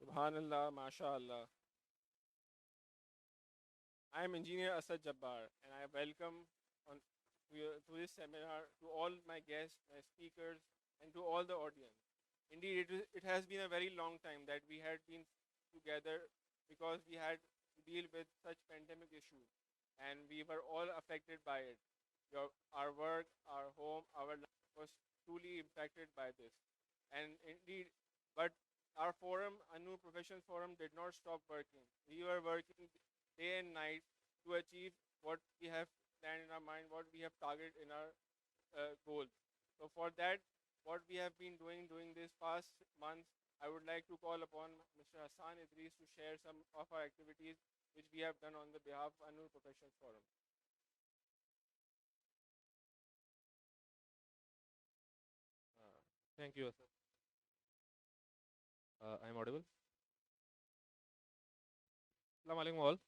Subhanallah, MashaAllah. I am Engineer Asad Jabbar, and I welcome on to this seminar to all my guests, my speakers, and to all the audience. Indeed, it has been a very long time that we had been together because we had to deal with such pandemic issues, and we were all affected by it. Our work, our home, our life was truly impacted by this, and indeed, but our forum, Anu Professional Forum, did not stop working. We were working day and night to achieve what we have planned in our mind, what we have targeted in our goals. So for that, what we have been doing during this past months, I would like to call upon Mr. Hassan Idris to share some of our activities which we have done on the behalf of Annual Professionals Forum. Thank you, sir. I am audible. Assalamu alaikum all.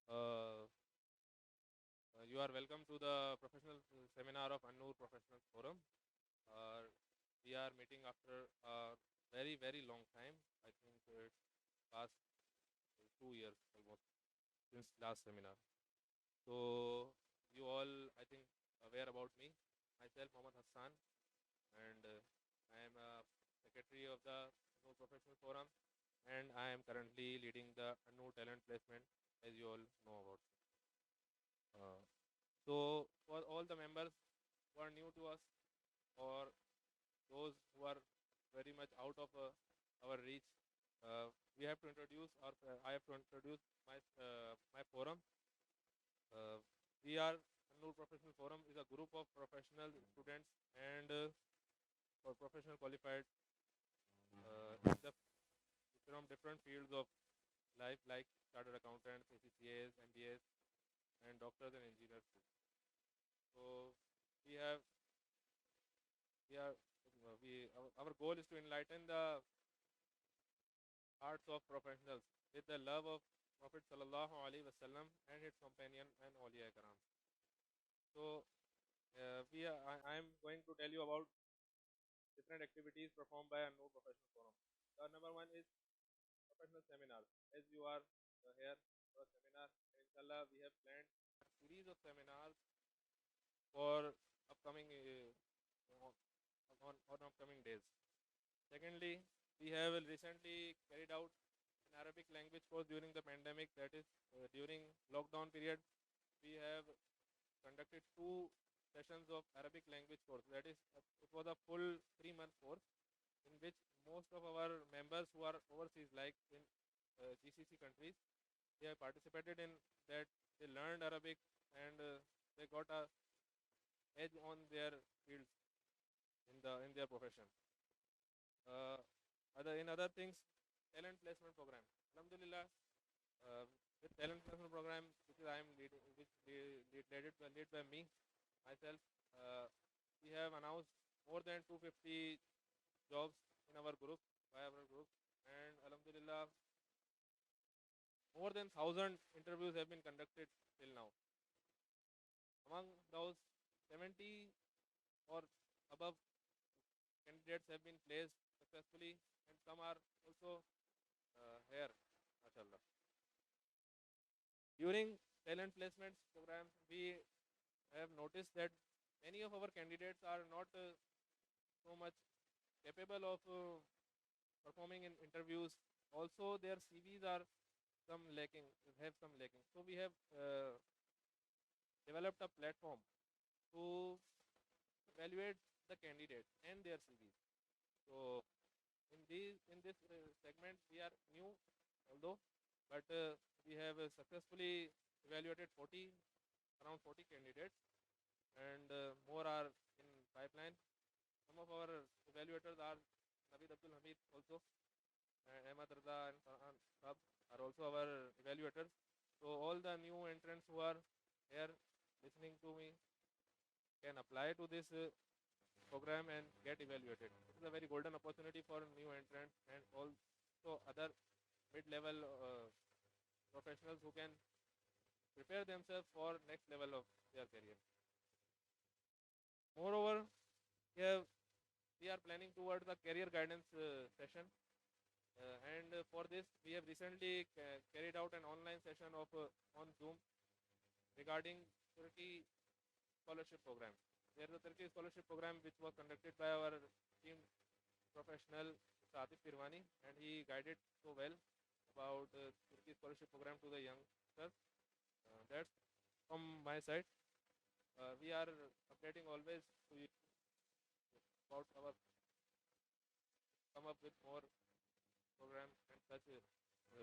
Uh, you are welcome to the professional seminar of Annur Professionals Forum. We are meeting after a very, very long time. I think it's past 2 years almost since last seminar. So you all, I think, aware about me. Myself, Mohammad Hassan, and I am a secretary of the Annur Professional Forum, and I am currently leading the Annur Talent Placement, as you all know about. Uh, so for all the members who are new to us, or those who are very much out of our reach, we have to introduce, or I have to introduce my forum. Uh, we are Noor Professional Forum is a group of professional students and for professional qualified in the from different fields of life, like chartered accountants, ACCAs, MBAs, and doctors and engineers too. So we have we are we our goal is to enlighten the hearts of professionals with the love of Prophet Sallallahu Alaihi Wasallam and his companion and Awliya Karam. So I am going to tell you about different activities performed by a no professional forum. The number one is professional seminars. As you are here for a seminar, and inshallah, we have planned a series of seminars for upcoming on upcoming days. Secondly, we have recently carried out an Arabic language course during the pandemic. That is during lockdown period, we have conducted two sessions of Arabic language course. That is, it was a full 3 month course in which most of our members who are overseas, like in GCC countries, they have participated in that. They learned Arabic and they got a edge on their fields in their profession. Uh, in other things, talent placement program. Alhamdulillah, uh, with talent placement program, which I am leading, which led by me myself, we have announced more than 250 jobs in our group by our group, and Alhamdulillah, more than 1,000 interviews have been conducted till now. Among those, 70 or above candidates have been placed successfully, and some are also here, mashallah. During talent placements programs, we have noticed that many of our candidates are not so much capable of performing in interviews. Also, their CVs are some lacking, have some lacking. So we have developed a platform to evaluate the candidates and their CVs. So in this segment, we are new. although, but we have successfully evaluated around 40 candidates, and more are in pipeline. Some of our evaluators are Naveed Abdul Hamid also, and Ahmad Raza and Farhan Sab are also our evaluators. So all the new entrants who are here listening to me can apply to this program and get evaluated. This is a very golden opportunity for new entrants and also other mid-level professionals who can prepare themselves for next level of their career. Moreover, here we are planning towards the career guidance session, and for this we have recently carried out an online session of on Zoom regarding Turkey scholarship program. There is a Turkey scholarship program which was conducted by our team professional Satif Pirwani, and he guided so well about Turkey scholarship program to the youngsters. That's from my side. We are updating always to you about our come up with more programs and such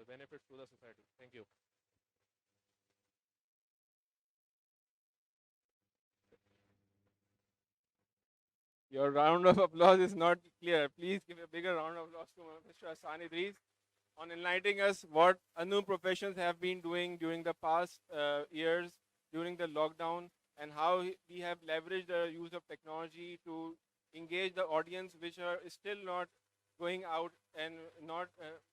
benefits to the society. Thank you. Your round of applause is not clear. Please give a bigger round of applause to Mr. Hassan Idris on enlightening us what Anu professions have been doing during the past years during the lockdown, and how we have leveraged the use of technology to engage the audience which are still not going out and not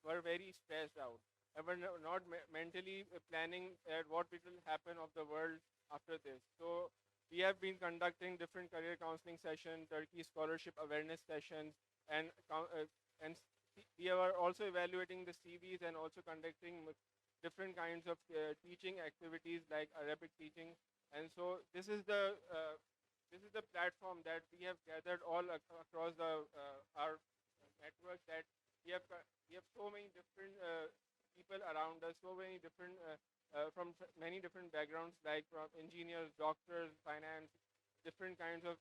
were very stressed out and were not mentally planning at what will happen of the world after this. So we have been conducting different career counseling sessions, Turkey scholarship awareness sessions, and we are also evaluating the CVs and also conducting different kinds of teaching activities like Arabic teaching. And so this is the platform that we have gathered all across our network, that we have so many different people around us, so many different from many different backgrounds, like from engineers, doctors, finance, different kinds of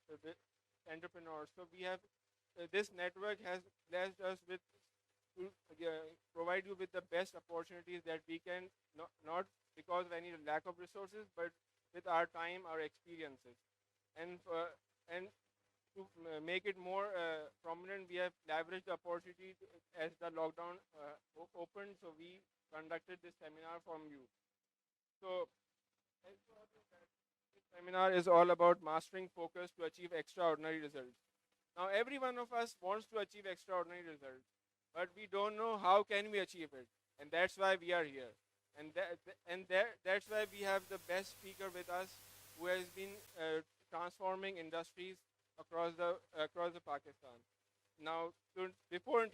entrepreneurs. So we have this network has blessed us with to provide you with the best opportunities that we can, not because of any lack of resources, but with our time, our experiences, and to make it more prominent, we have leveraged the opportunity as the lockdown opened. So we conducted this seminar from you. So as you all know that this seminar is all about mastering focus to achieve extraordinary results. Now, every one of us wants to achieve extraordinary results, but we don't know how can we achieve it, and that's why we are here. That's why we have the best speaker with us, who has been transforming industries across the Pakistan. Now, before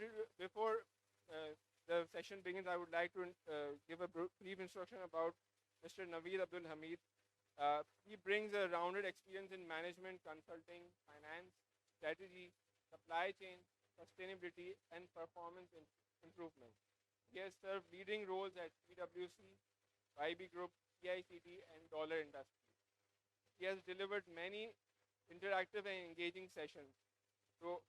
the session begins, I would like to give a brief introduction about Mr. Naveed Abdul Hamid. He brings a rounded experience in management, consulting, finance, strategy, supply chain, sustainability, and performance improvement. He has served leading roles at PwC, IB Group, PICT, and Dollar Industries. He has delivered many interactive and engaging sessions to,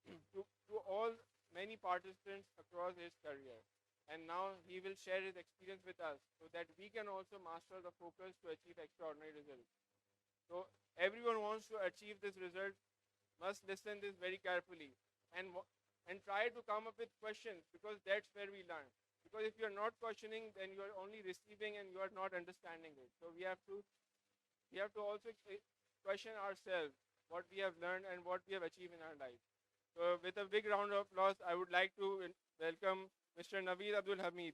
to all many participants across his career. And now he will share his experience with us so that we can also master the focus to achieve extraordinary results. So everyone wants to achieve this result must listen this very carefully, and try to come up with questions, because that's where we learn. Because if you're not questioning, then you are only receiving and you are not understanding it. So we have to also question ourselves what we have learned and what we have achieved in our life. So with a big round of applause, I would like to welcome Mr. Naveed Abdul Hamid.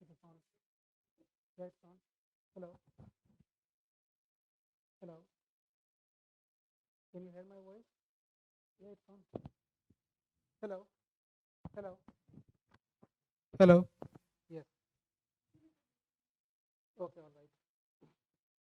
Is it on? Yeah, it's on. Hello. Hello. Can you hear my voice? Yeah, it's on. Hello. Hello. Hello. Yes. Okay, all right.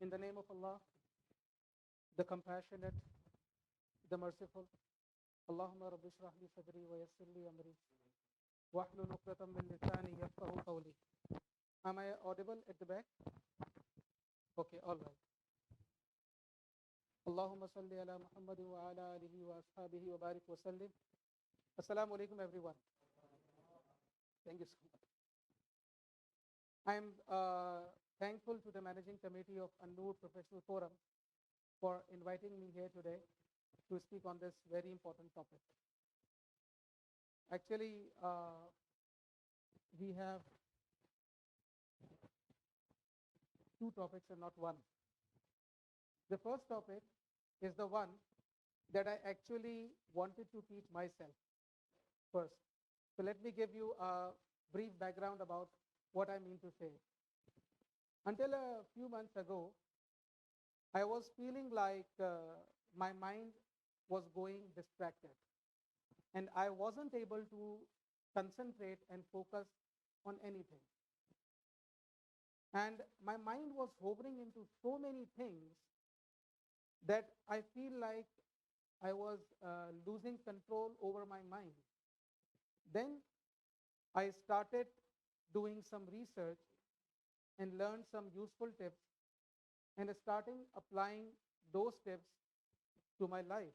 In the name of Allah, the compassionate, the merciful. Allahumma rabbi shrah li sadri wa yassir li amri wahlul 'uqdatam min lisani yafqahu qawli. Am I audible at the back? Okay, all right. Allahumma salli ala Muhammad wa ala alihi wa ashabihi wa barik wa sallim. Assalamu alaikum everyone. Thank you so much. I am thankful to the managing committee of An-Noor Professional Forum for inviting me here today to speak on this very important topic. Actually, we have two topics and not one. The first topic is the one that I actually wanted to teach myself first. So let me give you a brief background about what I mean to say. Until a few months ago, I was feeling like my mind was going distracted and I wasn't able to concentrate and focus on anything. And my mind was hovering into so many things that I feel like I was losing control over my mind. Then I started doing some research and learned some useful tips and starting applying those tips to my life.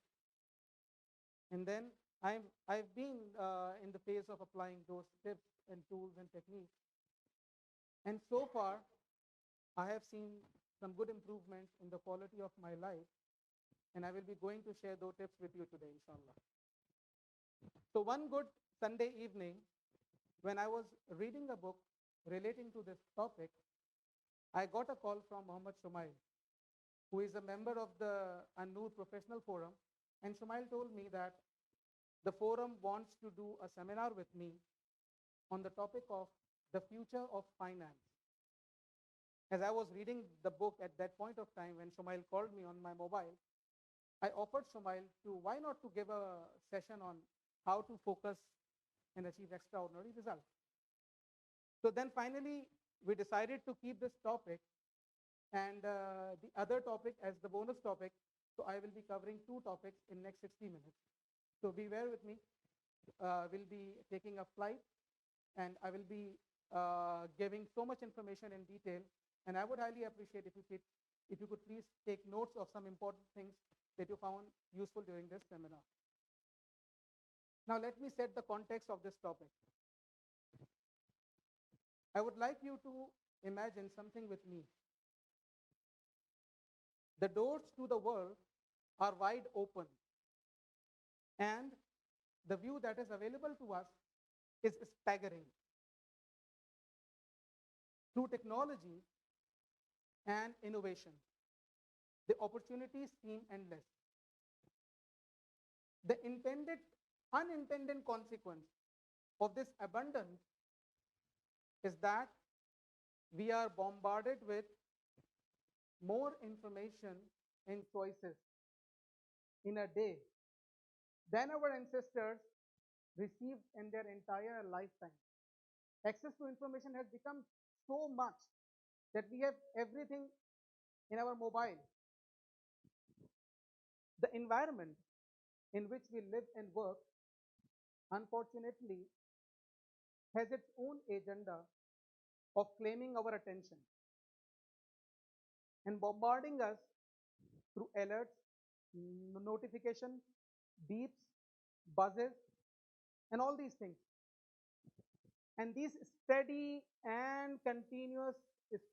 And then I've been in the phase of applying those tips and tools and techniques. And so far, I have seen some good improvements in the quality of my life. And I will be going to share those tips with you today, inshallah. So one good Sunday evening, when I was reading a book relating to this topic, I got a call from Muhammad Shumail, who is a member of the An-Noor Professional Forum. And Shumail told me that the forum wants to do a seminar with me on the topic of the future of finance. As I was reading the book at that point of time when Shumail called me on my mobile, I offered Shumail to why not to give a session on how to focus and achieve extraordinary results. So then finally, we decided to keep this topic and the other topic as the bonus topic. So I will be covering two topics in next 60 minutes. So be bear with me. We'll be taking a flight and I will be giving so much information in detail. And I would highly appreciate if you could please take notes of some important things that you found useful during this seminar. Now let me set the context of this topic. I would like you to imagine something with me. The doors to the world are wide open and the view that is available to us is staggering. Through technology and innovation, the opportunities seem endless. The unintended consequence of this abundance is that we are bombarded with more information and choices in a day than our ancestors received in their entire lifetime. Access to information has become so much that we have everything in our mobile. The environment in which we live and work, unfortunately, has its own agenda of claiming our attention and bombarding us through alerts, notification, beeps, buzzes, and all these things. And these steady and continuous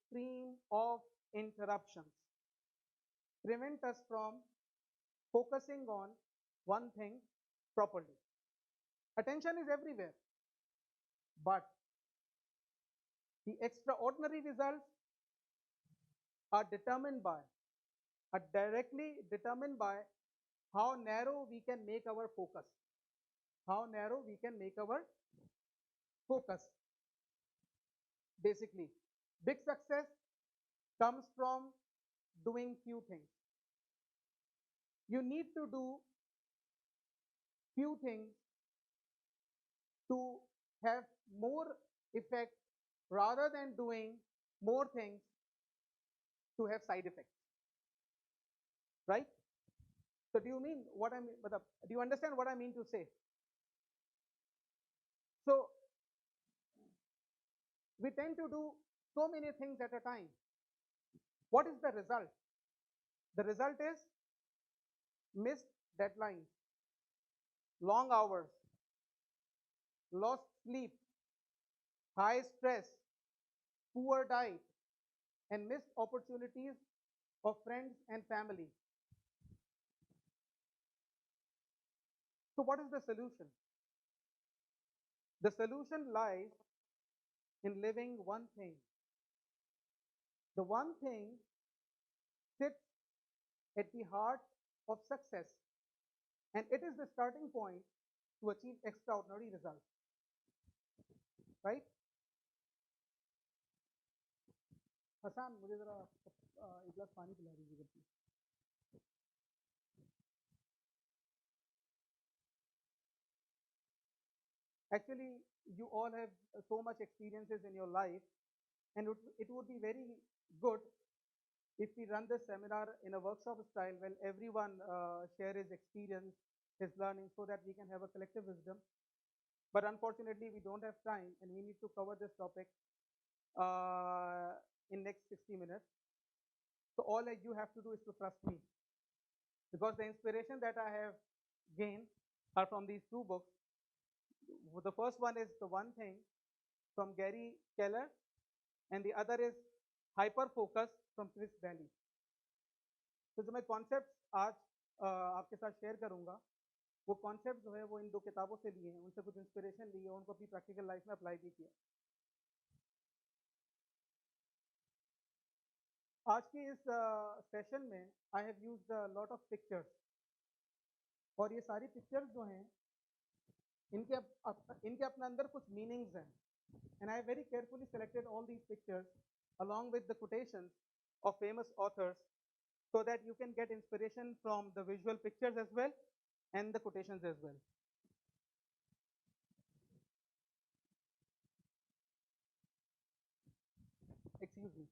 stream of interruptions prevent us from focusing on one thing properly. Attention is everywhere, but the extraordinary results are directly determined by how narrow we can make our focus. How narrow we can make our focus. Basically, big success comes from doing few things. You need to do few things to have more effect rather than doing more things to have side effects. Right? So do you mean what I mean? Do you understand what I mean to say? So we tend to do so many things at a time. What is the result? The result is missed deadlines, long hours, lost sleep, high stress, poor diet, and missed opportunities of friends and family. So what is the solution? The solution lies in living one thing. The one thing sits at the heart of success, and it is the starting point to achieve extraordinary results. Right? Hasan मुझे जरा एक गिलास पानी पिला दीजिएगा please. Actually, you all have so much experiences in your life, and it would be very good if we run this seminar in a workshop style where everyone share his experience, his learning, so that we can have a collective wisdom. But unfortunately, we don't have time, and we need to cover this topic in next 60 minutes. So all that you have to do is to trust me, because the inspiration that I have gained are from these two books. The first one is The One Thing from Gary Keller, and the other is Hyper Focus from Chris Daly. तो जो मैं concept आज आपके साथ share करूंगा, वो concept जो है वो इन दो किताबों से लिए हैं, उनसे कुछ इंस्पिरेशन ली है, उनको अपनी प्रैक्टिकल लाइफ में अप्लाई भी किया. आज की इस सेशन में I have used a lot of pictures, और ये सारी पिक्चर्स जो हैं इनके अपने अंदर कुछ मीनिंग्स हैं, and I have very carefully selected all these pictures along with the quotations of famous authors so that you can get inspiration from the visual pictures as well and the quotations as well. Excuse me.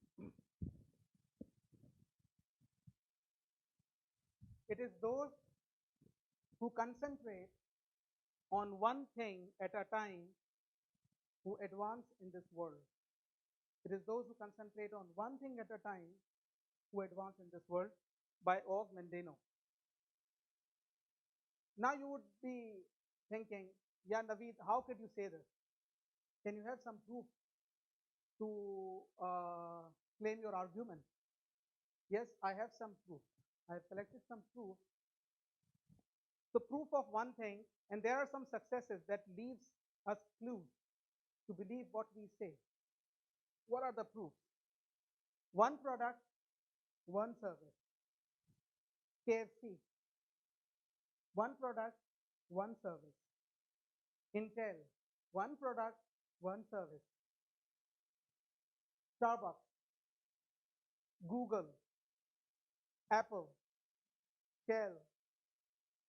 It is those who concentrate on one thing at a time who advance in this world. It is those who concentrate on one thing at a time who advance in this world, by Og Mandino. Now you would be thinking, yeah, Naveed, how could you say this? Can you have some proof to claim your argument? Yes, I have some proof. I have selected some proof. The proof of one thing, and there are some successes that leaves us clues to believe what we say. What are the proofs? One product, one service. KFC. One product, one service. Intel. One product, one service. Starbucks. Google. Apple. Shell.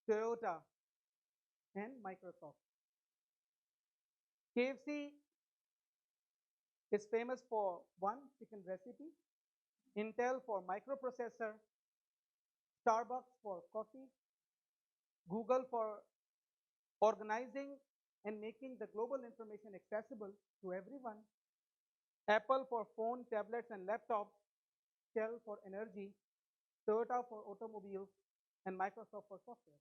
Toyota. And Microsoft. KFC is famous for one chicken recipe, Intel for microprocessor, Starbucks for coffee, Google for organizing and making the global information accessible to everyone, Apple for phone, tablets, and laptops, Shell for energy, Toyota for automobiles, and Microsoft for software.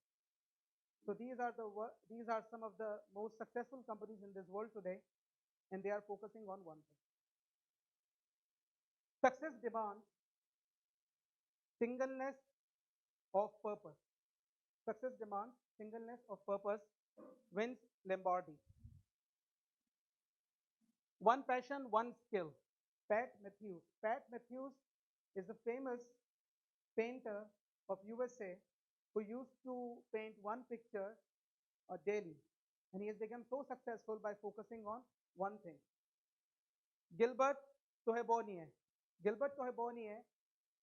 So these are some of the most successful companies in this world today, and they are focusing on one thing. Success demands singleness of purpose. Success demands singleness of purpose, Vince Lombardi. One passion, one skill. Pat Matthews. Pat Matthews is a famous painter of USA who used to paint one picture daily, and he has become so successful by focusing on one thing. Gilbert Tohebonier. Gilbert Tohebonier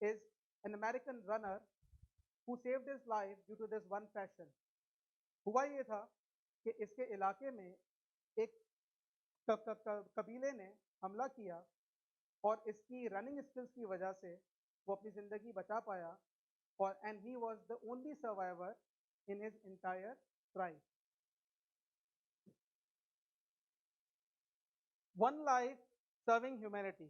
is an American runner who saved his life due to this one passion. हुआ ये था कि इसके इलाके में एक कबीले ने हमला किया, और इसकी रनिंग स्किल्स की वजह से वो अपनी ज़िंदगी बचा पाया, and he was the only survivor in his entire tribe. One life serving humanity.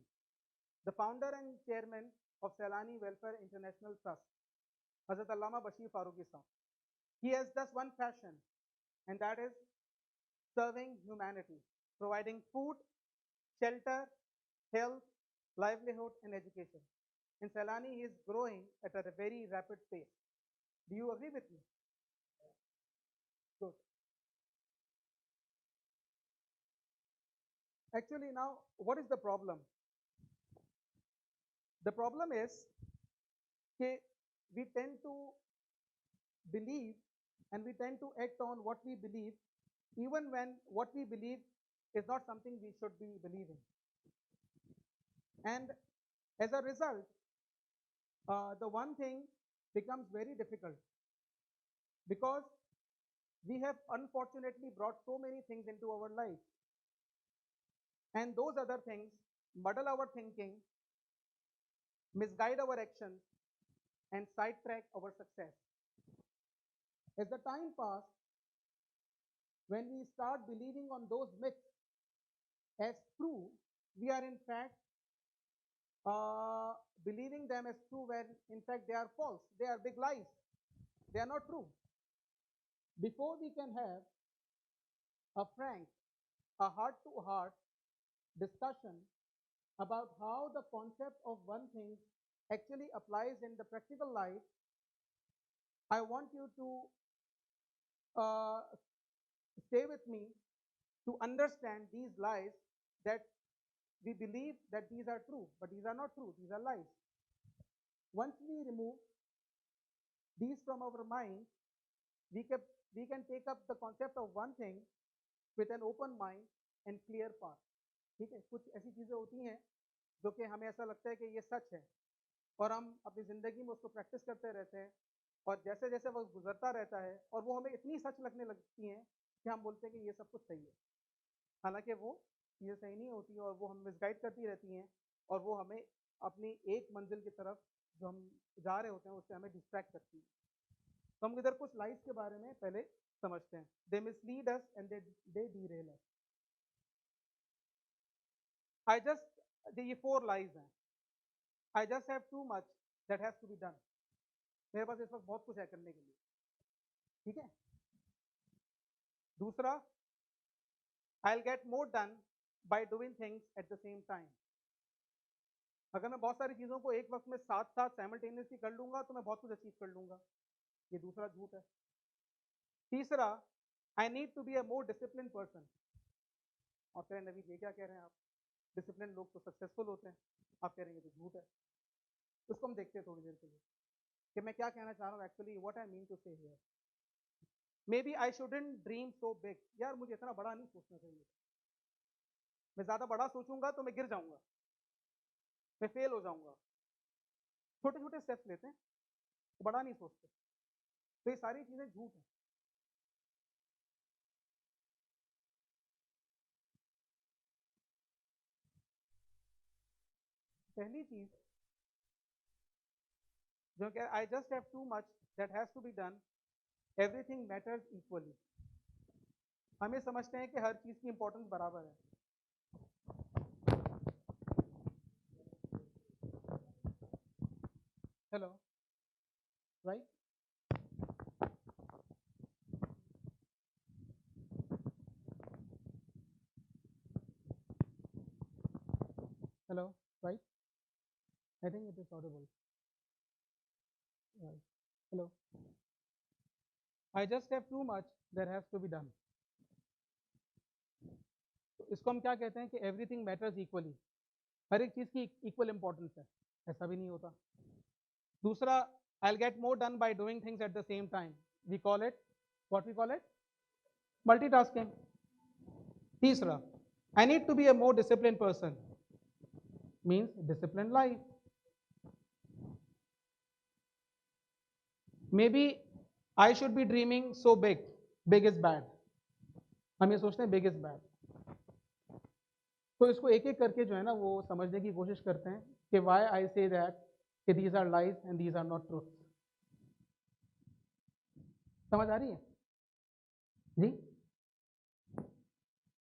The founder and chairman of Sailani Welfare International Trust, Hazrat Allama Bashir Farooqi Sahab. He has just one passion, and that is serving humanity, providing food, shelter, health, livelihood, and education. In Sailani, he is growing at a very rapid pace. Do you agree with me? Good. Actually, now, what is the problem? The problem is that we tend to believe and we tend to act on what we believe, even when what we believe is not something we should be believing. And as a result, the one thing becomes very difficult because we have unfortunately brought so many things into our life. And those other things muddle our thinking, misguide our actions, and sidetrack our success. As the time passed, when we start believing on those myths as true, we are in fact believing them as true when in fact they are false. They are big lies. They are not true. Before we can have a frank, a heart-to-heart discussion about how the concept of one thing actually applies in the practical life, I want you to stay with me to understand these lies that we believe that these are true, but these are not true, these are lies. Once we remove these from our mind, we can take up the concept of one thing with an open mind and clear path. ठीक है, कुछ ऐसी चीजें होती हैं जो कि हमें ऐसा लगता है कि ये सच है और हम अपनी जिंदगी में उसको प्रैक्टिस करते रहते हैं और जैसे जैसे वक्त गुजरता रहता है और वो हमें इतनी सच लगने लगती हैं कि हम बोलते हैं कि ये सब कुछ सही है, हालांकि वो चीज़ें सही नहीं होती और वो हम मिसगाइड करती रहती हैं और वो हमें अपनी एक मंजिल की तरफ जो हम जा रहे होते हैं उससे हमें डिस्ट्रैक्ट करती है। तो हम इधर कुछ लाइफ के बारे में पहले समझते हैं। They mislead us and they derail us. I just ये 4 लाइज हैं। I just have too much that has to be done. मेरे पास इस वक्त बहुत कुछ है करने के लिए, ठीक है। दूसरा, I will get more done by doing things at the same time. अगर मैं बहुत सारी चीज़ों को एक वक्त में साथ साथ साइमल्टेनियसली कर लूंगा तो मैं बहुत कुछ अचीव कर लूंगा। ये दूसरा झूठ है। तीसरा, I need to be a more discipline person. और कह रहे हैं नवीद ये क्या कह रहे हैं आप, डिसिप्लिन लोग तो सक्सेसफुल होते हैं, आप कह रहे हैं ये तो झूठ है। उसको हम देखते हैं थोड़ी देर के लिए कि मैं क्या कहना चाह रहा हूँ actually, what I mean to say here. Maybe I shouldn't dream so big. यार मुझे इतना बड़ा नहीं सोचना चाहिए, मैं ज़्यादा बड़ा सोचूंगा तो मैं गिर जाऊंगा, मैं फेल हो जाऊंगा। छोटे छोटे स्टेप्स लेते हैं, बड़ा नहीं सोचते। तो ये सारी चीज़ें झूठ हैं। पहली चीज जो कि I just have too much that has to be done, everything matters equally. हम ये समझते हैं कि हर चीज की इंपॉर्टेंस बराबर है। Hello, right? Hello, right? I think it is audible, right? Hello, I just have too much that has to be done. तो इसको हम क्या कहते हैं कि एवरीथिंग मैटर्स इक्वली, हर एक चीज की इक्वल इंपॉर्टेंस है। ऐसा भी नहीं होता। दूसरा, I will get more done by doing things at the same time. We call it, what we call it, multitasking. तीसरा, I need to be a more discipline person, means disciplined life. Maybe I should be dreaming so big. Big is bad. हम ये सोचते हैं big is bad. तो इसको एक एक करके जो है ना वो समझने की कोशिश करते हैं कि why I say that कि these are lies and these are not truths. समझ आ रही है जी?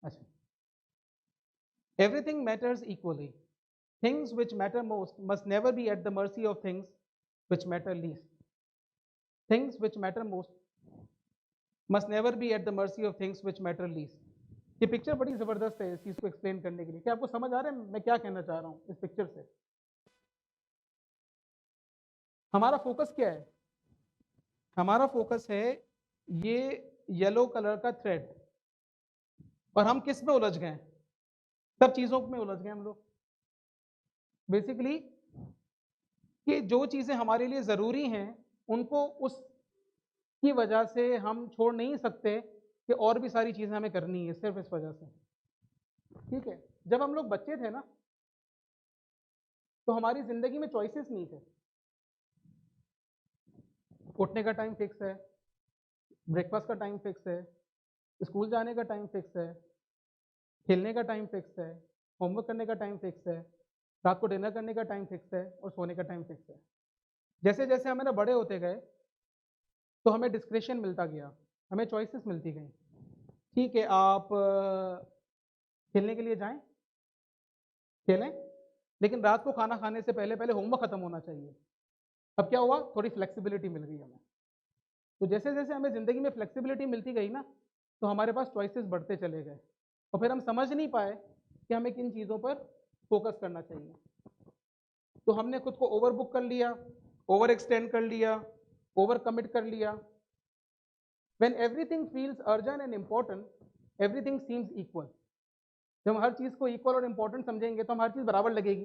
अच्छा, everything matters equally, things which matter most must never be at the mercy of things which matter least, things which matter most must never be at the mercy of things which matter least. ये picture बड़ी जबरदस्त है इस चीज को explain करने के लिए। क्या आपको समझ आ रहा है मैं क्या कहना चाह रहा हूँ इस पिक्चर से? हमारा फोकस क्या है? हमारा फोकस है ये येलो कलर का थ्रेड, और हम किस में उलझ गए? सब चीजों में उलझ गए हम लोग। बेसिकली कि जो चीजें हमारे लिए जरूरी हैं उनको उसकी वजह से हम छोड़ नहीं सकते कि और भी सारी चीजें हमें करनी है, सिर्फ इस वजह से। ठीक है, जब हम लोग बच्चे थे ना तो हमारी जिंदगी में चॉइसेस नहीं थे। उठने का टाइम फिक्स है, ब्रेकफास्ट का टाइम फिक्स है, स्कूल जाने का टाइम फिक्स है, खेलने का टाइम फिक्स है, होमवर्क करने का टाइम फिक्स है, रात को डिनर करने का टाइम फिक्स है और सोने का टाइम फिक्स है। जैसे जैसे हम ना बड़े होते गए तो हमें डिस्क्रिशन मिलता गया, हमें चॉइसेस मिलती गई। ठीक है, आप खेलने के लिए जाएं, खेलें, लेकिन रात को खाना खाने से पहले पहले होमवर्क खत्म होना चाहिए। अब क्या हुआ, थोड़ी फ्लेक्सिबिलिटी मिल गई हमें। तो जैसे जैसे हमें ज़िंदगी में फ्लेक्सिबिलिटी मिलती गई ना तो हमारे पास चॉइसेस बढ़ते चले गए, और फिर हम समझ नहीं पाए कि हमें किन चीज़ों पर फोकस करना चाहिए। तो हमने खुद को ओवर बुक कर लिया, ओवर एक्सटेंड कर लिया, ओवर कमिट कर लिया। When everything feels urgent and important, everything seems equal. जब हम हर चीज़ को इक्वल और इम्पोर्टेंट समझेंगे तो हम हर चीज़ बराबर लगेगी।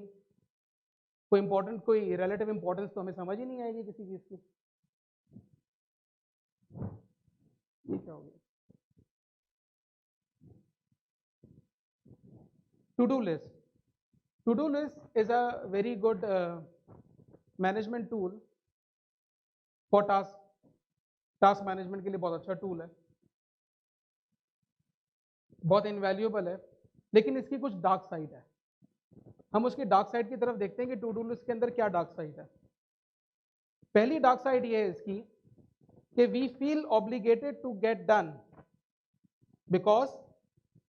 कोई इंपॉर्टेंट, कोई रिलेटिव इंपॉर्टेंस तो हमें समझ ही नहीं आएगी किसी चीज़ की। ये क्या हो गया? To do list. To do list is a very good management tool for task management के लिए बहुत अच्छा टूल है, बहुत इनवैल्यूएबल है, लेकिन इसकी कुछ डार्क साइड है। हम उसकी डार्क साइड की तरफ देखते हैं कि टू डू लिस्ट के अंदर क्या डार्क साइड है। पहली डार्क साइड ये है इसकी कि we feel obligated to get done because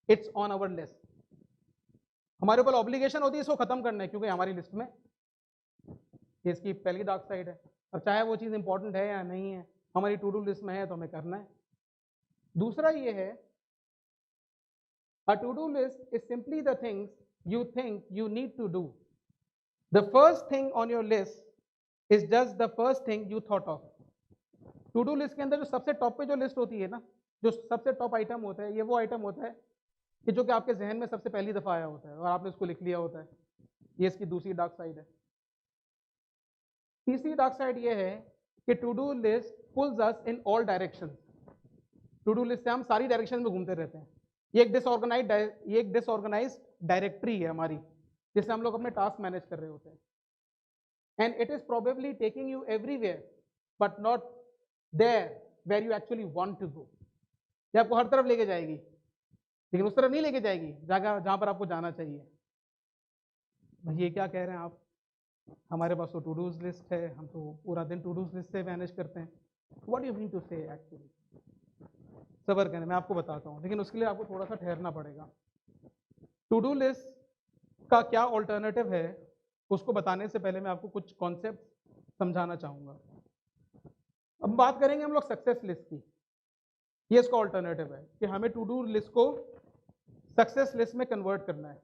it's on our list. हमारे ऊपर ऑब्लिगेशन होती है इसको खत्म करना है क्योंकि हमारी लिस्ट में। ये इसकी पहली डार्क साइड है, और चाहे वो चीज़ इंपॉर्टेंट है या नहीं है, हमारी टू डू लिस्ट में है तो हमें करना है। दूसरा ये है, a to do list is simply the things you think you need to do. The first thing on your list is just the first thing you thought of. To do list के अंदर जो सबसे top पे जो list होती है ना, जो सबसे टॉप आइटम होता है, ये वो आइटम होता है कि जो कि आपके जहन में सबसे पहली दफा आया होता है और आपने उसको लिख लिया होता है। ये इसकी दूसरी डार्क साइड है। तीसरी डार्क साइड ये है कि to do list pulls us in all directions. To do list से हम सारी डायरेक्शन में घूमते रहते हैं। ये एक डिसऑर्गेनाइज डायरेक्टरी है हमारी, जिससे हम लोग अपने टास्क मैनेज कर रहे होते हैं। And it is probably taking you everywhere but not there where you actually want to go. ये आपको हर तरफ लेके जाएगी, लेकिन उस तरफ नहीं लेके जाएगी जहाँ पर आपको जाना चाहिए। ये क्या कह रहे हैं आप? हमारे पास तो टू डूज लिस्ट है, हम तो पूरा दिन टू डूज लिस्ट से मैनेज करते हैं। व्हाट यू मीन टू से एक्चुअली? सबर करें, मैं आपको बताता हूँ, लेकिन उसके लिए आपको थोड़ा सा ठहरना पड़ेगा। टू डू लिस्ट का क्या ऑल्टरनेटिव है उसको बताने से पहले मैं आपको कुछ कॉन्सेप्ट समझाना चाहूँगा। अब बात करेंगे हम लोग सक्सेस लिस्ट की। ये इसका ऑल्टरनेटिव है कि हमें टू डू लिस्ट को सक्सेस लिस्ट में कन्वर्ट करना है।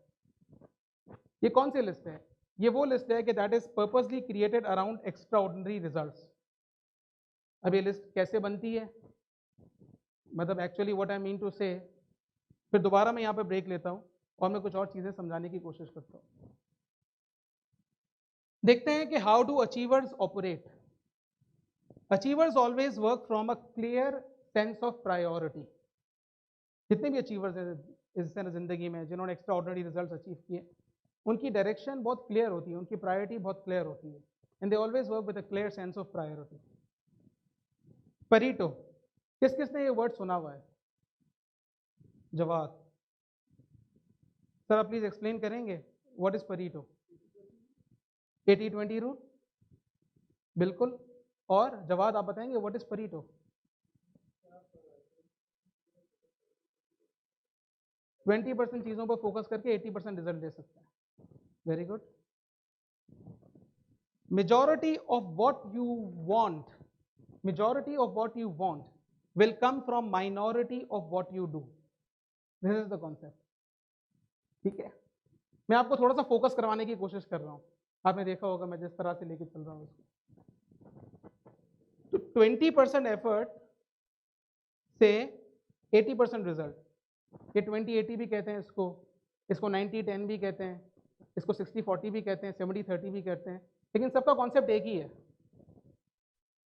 ये कौन सी लिस्ट है? ये वो लिस्ट है कि that is purposely created around extra ordinary results. अब ये लिस्ट कैसे बनती है, मतलब actually what I mean to say, फिर दोबारा मैं यहाँ पे ब्रेक लेता हूँ और मैं कुछ और चीज़ें समझाने की कोशिश करता हूँ। देखते हैं कि how do achievers operate. Achievers always work from a clear sense of priority. जितने भी अचीवर्स हैं इस जिंदगी में जिन्होंने एक्स्ट्रा ऑर्डिनरी रिजल्ट अचीव किए, उनकी डायरेक्शन बहुत क्लियर होती है, उनकी प्रायोरिटी बहुत क्लियर होती है, and they always work with a clear sense of priority. परीटो, किस किसने ये वर्ड सुना हुआ है? जवाब सर, आप प्लीज एक्सप्लेन करेंगे व्हाट इज परीटो? 80-20 रूल, बिल्कुल। और जवाब आप बताएंगे व्हाट इज परीटो? 20% चीज़ों पर फोकस करके 80% रिजल्ट दे सकता है। Very good. Majority of what you want will come from minority of what you do. This is the concept. ठीक है, मैं आपको थोड़ा सा फोकस करवाने की कोशिश कर रहा हूँ। आपने देखा होगा मैं जिस तरह से लेके चल रहा हूँ इसको, तो 20% एफर्ट से 80% रिजल्ट, ये 20-80 भी कहते हैं इसको 90-10 भी कहते हैं, इसको 60-40 भी कहते हैं, 70-30 भी कहते हैं, लेकिन सबका कॉन्सेप्ट एक ही है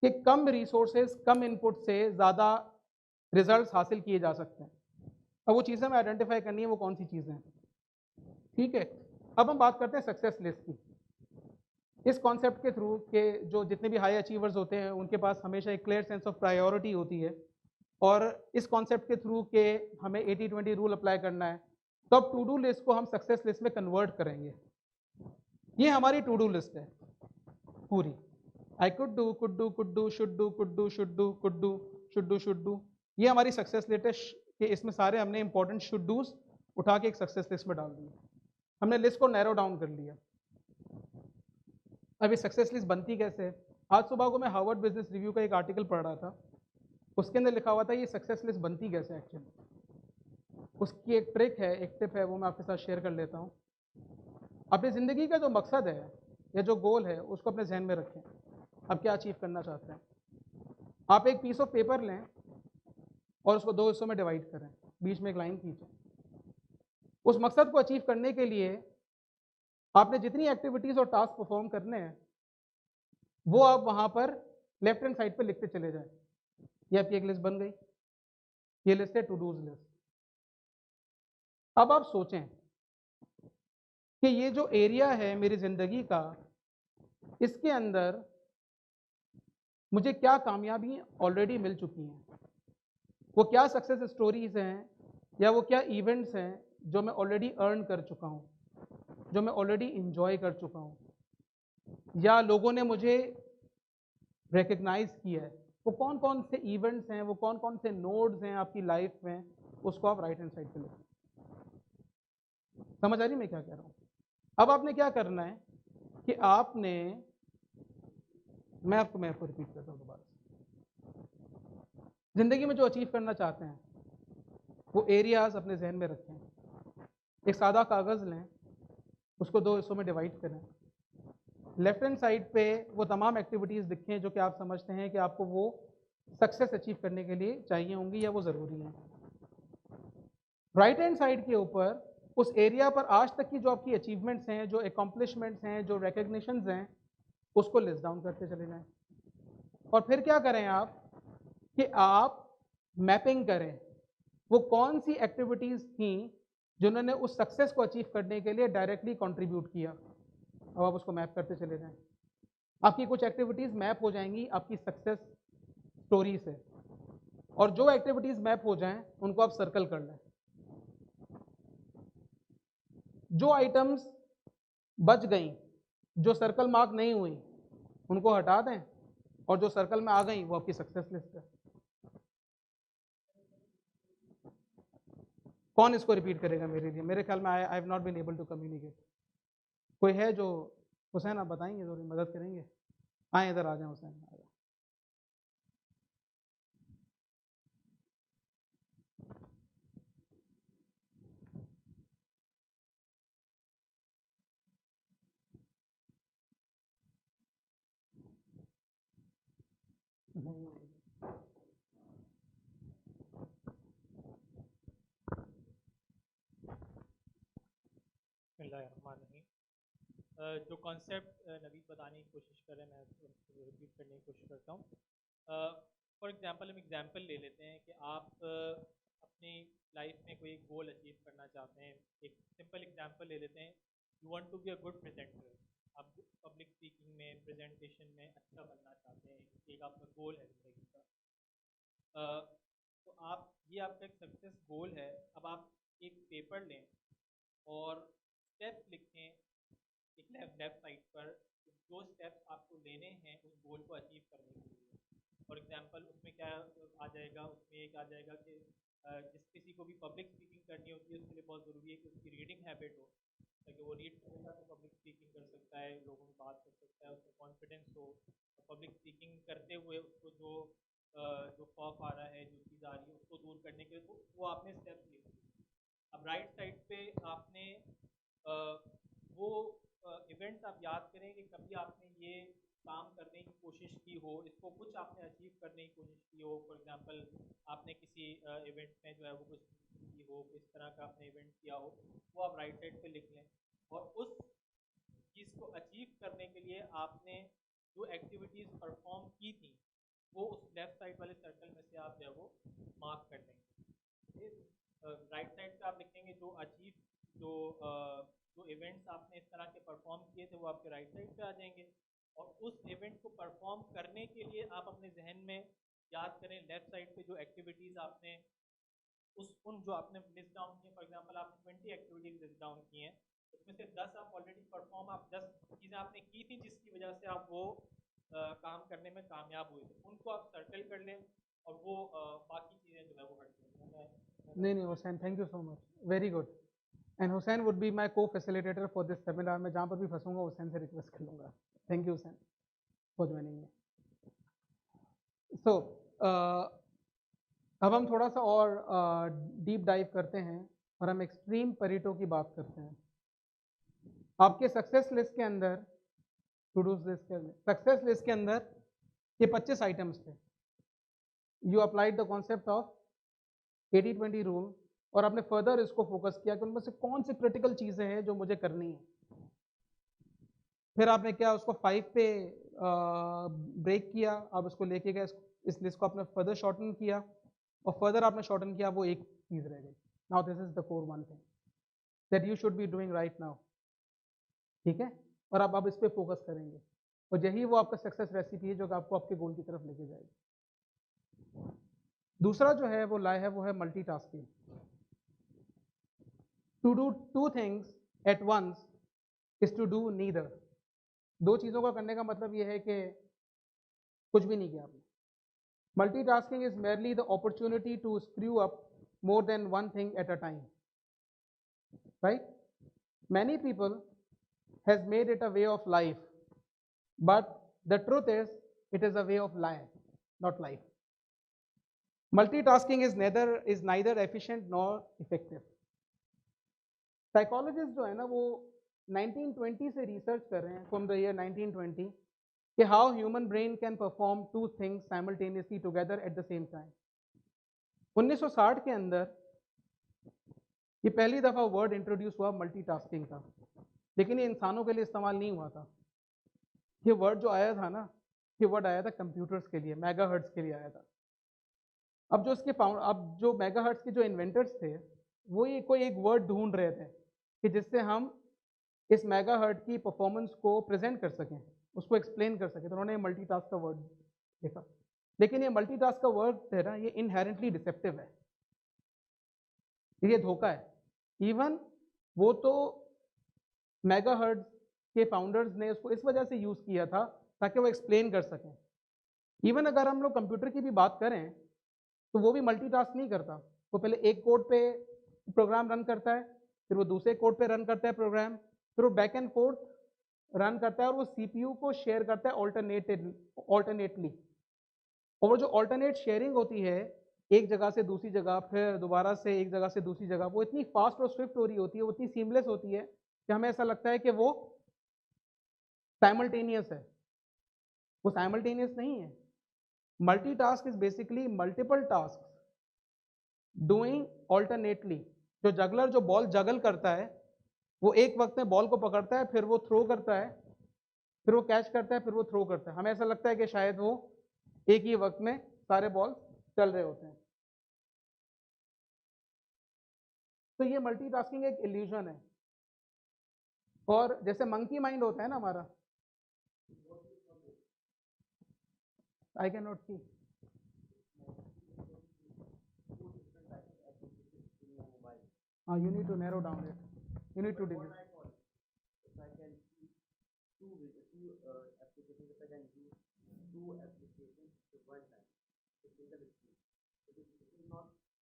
कि कम रिसोर्सेज कम इनपुट से ज़्यादा रिजल्ट्स हासिल किए जा सकते हैं। अब वो चीज़ें हमें आइडेंटिफाई करनी है वो कौन सी चीज़ें हैं। ठीक है, अब हम बात करते हैं सक्सेस लिस्ट की। इस कॉन्सेप्ट के थ्रू के जो जितने भी हाई अचीवर्स होते हैं उनके पास हमेशा एक क्लियर सेंस ऑफ प्रायोरिटी होती है, और इस कॉन्सेप्ट के थ्रू के हमें 80-20 रूल अप्लाई करना है। तो अब टू डू लिस्ट को हम सक्सेस लिस्ट में कन्वर्ट करेंगे। ये हमारी टू डू लिस्ट है पूरी। I could do, could do, could do, should do, could do, should do, could do, should do, should do, ये हमारी सक्सेस लिस्ट है कि इसमें सारे हमने इंपॉर्टेंट शुड डूज उठा के एक सक्सेस लिस्ट में डाल दिए। हमने लिस्ट को नैरो डाउन कर लिया। अब ये सक्सेस लिस्ट बनती कैसे है? आज सुबह को मैं हार्वर्ड बिजनेस रिव्यू का एक आर्टिकल पढ़ रहा था, उसके अंदर लिखा हुआ था ये सक्सेस लिस्ट बनती कैसे एक्चुअली। उसकी एक ट्रिक है, एक टिप है, वो मैं आपके साथ शेयर कर लेता हूँ। अपनी ज़िंदगी का जो मकसद है या जो गोल है उसको अपने जहन में रखें। आप क्या अचीव करना चाहते हैं? आप एक पीस ऑफ पेपर लें और उसको 2 हिस्सों में डिवाइड करें, बीच में एक लाइन खींचें। उस मकसद को अचीव करने के लिए आपने जितनी एक्टिविटीज़ और टास्क परफॉर्म करने हैं वो आप वहाँ पर लेफ्ट हैंड साइड पे लिखते चले जाएं। ये आपकी एक लिस्ट बन गई। ये लिस्ट है टू डूज लिस्ट। अब आप सोचें कि ये जो एरिया है मेरी ज़िंदगी का, इसके अंदर मुझे क्या कामयाबी ऑलरेडी मिल चुकी हैं, वो क्या सक्सेस स्टोरीज हैं या वो क्या इवेंट्स हैं जो मैं ऑलरेडी अर्न कर चुका हूँ, जो मैं ऑलरेडी इंजॉय कर चुका हूँ, या लोगों ने मुझे रिकग्नाइज किया है। वो कौन कौन से इवेंट्स हैं, वो कौन कौन से नोड्स हैं आपकी लाइफ में, उसको आप राइट हैंड साइड पे लिखें। समझ आ रही मैं क्या कह रहा हूँ? अब आपने क्या करना है कि आपने, मैं आपको रिपीट करता हूँ दोबारा। जिंदगी में जो अचीव करना चाहते हैं वो एरियाज अपने जहन में रखें। एक सादा कागज़ लें, उसको 2 हिस्सों में डिवाइड करें। लेफ्ट हैंड साइड पे वो तमाम एक्टिविटीज़ लिखें जो कि आप समझते हैं कि आपको वो सक्सेस अचीव करने के लिए चाहिए होंगी या वो ज़रूरी है। राइट हैंड साइड के ऊपर उस एरिया पर आज तक की जो आपकी अचीवमेंट्स हैं, जो एकम्प्लिशमेंट्स हैं, जो रिकग्निशंस हैं, उसको लिस्ट डाउन करते चले जाएं। और फिर क्या करें आप कि आप मैपिंग करें वो कौन सी एक्टिविटीज़ थी जिन्होंने उस सक्सेस को अचीव करने के लिए डायरेक्टली कंट्रीब्यूट किया। अब आप उसको मैप करते चले जाएं। आपकी कुछ एक्टिविटीज़ मैप हो जाएंगी आपकी सक्सेस स्टोरी से, और जो एक्टिविटीज़ मैप हो जाएं उनको आप सर्कल कर लें। जो आइटम्स बच गई, जो सर्कल मार्क नहीं हुई, उनको हटा दें, और जो सर्कल में आ गई वो आपकी सक्सेस लिस्ट है। कौन इसको रिपीट करेगा मेरे लिए? मेरे ख्याल में I have not been able to communicate. कोई है जो? हुसैन आप बताएंगे, थोड़ी मदद करेंगे? आए इधर आ जाए हुसैन। जो कॉन्सेप्ट नवीद बताने की कोशिश कर रहे हैं मैं उसको रिपीट करने की कोशिश करता हूँ। फॉर एग्जांपल हम एग्जांपल ले लेते हैं कि आप अपनी लाइफ में कोई गोल अचीव करना चाहते हैं। एक सिंपल एग्जांपल ले लेते हैं, you want to be a good presenter. आप पब्लिक स्पीकिंग में, प्रेजेंटेशन में अच्छा बनना चाहते हैं, एक आपका गोल है जिंदगी का। तो आप, ये आपका एक सक्सेस गोल है। अब आप एक पेपर लें और स्टेप्स लिखें एक लेफ्ट साइड पर, जो स्टेप्स आपको लेने हैं उस गोल को अचीव करने के लिए। फॉर एग्जांपल उसमें क्या आ जाएगा, उसमें एक आ जाएगा कि जिस किसी को भी पब्लिक स्पीकिंग करनी होती है उसके लिए बहुत ज़रूरी है कि उसकी रीडिंग हैबिट हो, ताकि वो रीड करेगा तो पब्लिक स्पीकिंग कर सकता है, लोगों में बात कर सकता है, उसको कॉन्फिडेंस हो। पब्लिक स्पीकिंग करते हुए उसको जो खौफ आ रहा है, जो चीज़ आ रही है, उसको दूर करने के लिए तो वो आपने स्टेप्स लिए। अब राइट साइड पे आपने अ, वो इवेंट्स आप याद करें कि कभी आपने ये काम करने की कोशिश की हो, इसको कुछ आपने अचीव करने की कोशिश की हो। फॉर एग्जांपल आपने किसी इवेंट में जो है वो कुछ की हो, किस तरह का आपने इवेंट किया हो, वो आप राइट साइड पे लिख लें। और उस चीज़ को अचीव करने के लिए आपने जो एक्टिविटीज़ परफॉर्म की थी वो उस लेफ्ट साइड वाले सर्कल में से आप जो है वो मार्क कर लेंगे। राइट साइड पे आप लिखेंगे जो अचीव जो जो इवेंट्स आपने इस तरह के परफॉर्म किए थे वो आपके राइट साइड पे आ जाएंगे। और उस इवेंट को परफॉर्म करने के लिए आप अपने जहन में याद करें लेफ्ट साइड पे जो एक्टिविटीज़ आपने उन जो आपने लिस्ट डाउन किए। फॉर एग्जांपल आपने 20 एक्टिविटीज़ लिस्ट डाउन की हैं, उसमें से 10 आप ऑलरेडी परफॉर्म, आप 10 चीज़ें आपने की थी जिसकी वजह से आप वो काम करने में कामयाब हुए थे, उनको आप सर्कल कर लें और वो बाकी चीज़ें जो है वो हट जाएंगी। नहीं Hussain, thank you so much, very good. And Hussain would be my को फैसिलिटेटर फॉर दिस सेमिनार। मैं जहाँ पर भी फंसूंगा हुसैन से रिक्वेस्ट कर लूँगा। Thank you Hussain for joining me. So अब हम थोड़ा सा और डीप डाइव करते हैं और हम एक्सट्रीम परेटो की बात करते हैं। आपके सक्सेस लिस्ट के अंदर, टू डूज लिस्ट के अंदर, सक्सेस लिस्ट के अंदर ये 25 आइटम्स थे। You applied the concept of 80-20 rule और आपने फर्दर इसको फोकस किया कि उनमें से कौन सी क्रिटिकल चीज़ें हैं जो मुझे करनी है। फिर आपने क्या उसको 5 पे ब्रेक किया, आप उसको लेके गए, इस लिस्ट को आपने फर्दर शॉर्टन किया और फर्दर आपने शॉर्टन किया, वो एक चीज़ रह गई। Now this is the core one thing that you should be doing right now, ठीक है। और आप इस पे फोकस करेंगे और यही वो आपका सक्सेस रेसिपी है जो आपको आपके गोल की तरफ लेके जाएगी। दूसरा जो है वो लाए है वो है multitasking. To do two things at once is to do neither. दो चीज़ों का करने का मतलब ये है कि कुछ भी नहीं किया आपने। Multitasking is merely the opportunity to screw up more than one thing at a time, right? Many people has made it a way of life, but the truth is it is a way of life, not life. Multitasking is neither efficient nor effective. Psychologists जो है ना वो 1920 से research कर रहे हैं, from the year 1920, कि how human brain can perform two things simultaneously together at the same time. 1960 के अंदर ये पहली दफा वर्ड इंट्रोड्यूस हुआ मल्टीटास्किंग का, लेकिन ये इंसानों के लिए इस्तेमाल नहीं हुआ था। ये वर्ड जो आया था ना, ये वर्ड आया था कंप्यूटर्स के लिए, मेगाहर्ट्ज के लिए आया था। अब जो मेगाहर्ट्ज के जो इन्वेंटर्स थे वो ये कोई एक वर्ड ढूंढ रहे थे कि जिससे हम इस मेगाहर्ट्ज की परफॉर्मेंस को प्रेजेंट कर सकें, उसको एक्सप्लेन कर सकें, तो उन्होंने मल्टीटास्क का वर्ड देखा। लेकिन ये मल्टीटास्क का वर्ड है ना, ये इनहेरेंटली डिसेप्टिव है, ये धोखा है। इवन वो तो मेगाहर्ट्ज के फाउंडर्स ने उसको इस वजह से यूज किया था ताकि वो एक्सप्लेन कर सकें। इवन अगर हम लोग कंप्यूटर की भी बात करें तो वो भी मल्टीटास्क नहीं करता। वो पहले एक कोड पे प्रोग्राम रन करता है, फिर वो दूसरे कोड पे रन करता है प्रोग्राम, फिर वो बैक एंड फोर्थ रन करता है और वो सीपीयू को शेयर करता है ऑल्टरनेटली। और वो जो ऑल्टरनेट शेयरिंग होती है एक जगह से दूसरी जगह, फिर दोबारा से एक जगह से दूसरी जगह, वो इतनी फास्ट और स्विफ्ट हो रही होती है, वो इतनी सीमलेस होती है कि हमें ऐसा लगता है कि वो साइमल्टेनियस है। वो साइमल्टेनियस नहीं है। Multitask is basically multiple task doing alternately. जो जगलर जो बॉल जगल करता है वो एक वक्त में बॉल को पकड़ता है, फिर वो थ्रो करता है, फिर वो कैच करता है, फिर वो थ्रो करता है। हमें ऐसा लगता है कि शायद वो एक ही वक्त में सारे बॉल चल रहे होते हैं। तो ये मल्टीटास्किंग एक इल्यूजन है। और जैसे मंकी माइंड होता है ना हमारा, आई कैन नॉट सी, हाँ, you need to narrow down it, you need to delete.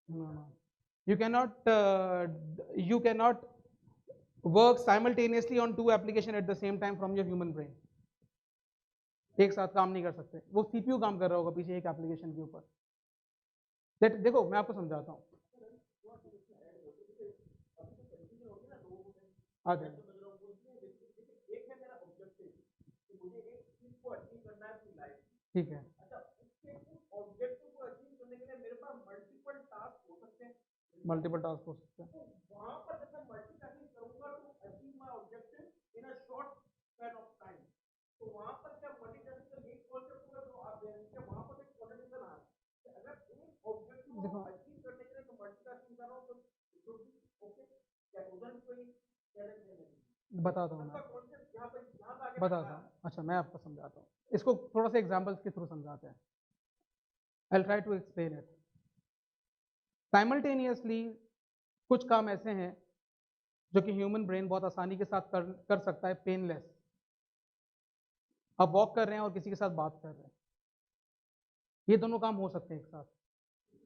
No. You cannot work simultaneously on 2 application at the same time from your human brain. एक साथ काम नहीं कर सकते, वो CPU काम कर रहा होगा पीछे एक एप्लीकेशन के ऊपर. देखो मैं आपको समझाता हूँ. आ जाए. ठीक है. मल्टीपल टास्क हो सकते हैं. देखो बताता हूँ मैं, बताता हूँ. अच्छा मैं आपको समझाता हूँ, इसको थोड़ा सा एग्जाम्पल्स के थ्रू समझाते हैं. I will try to explain it. Simultaneously कुछ काम ऐसे हैं जो कि ह्यूमन ब्रेन बहुत आसानी के साथ कर सकता है, पेनलेस. आप वॉक कर रहे हैं और किसी के साथ बात कर रहे हैं, ये दोनों काम हो सकते हैं एक साथ.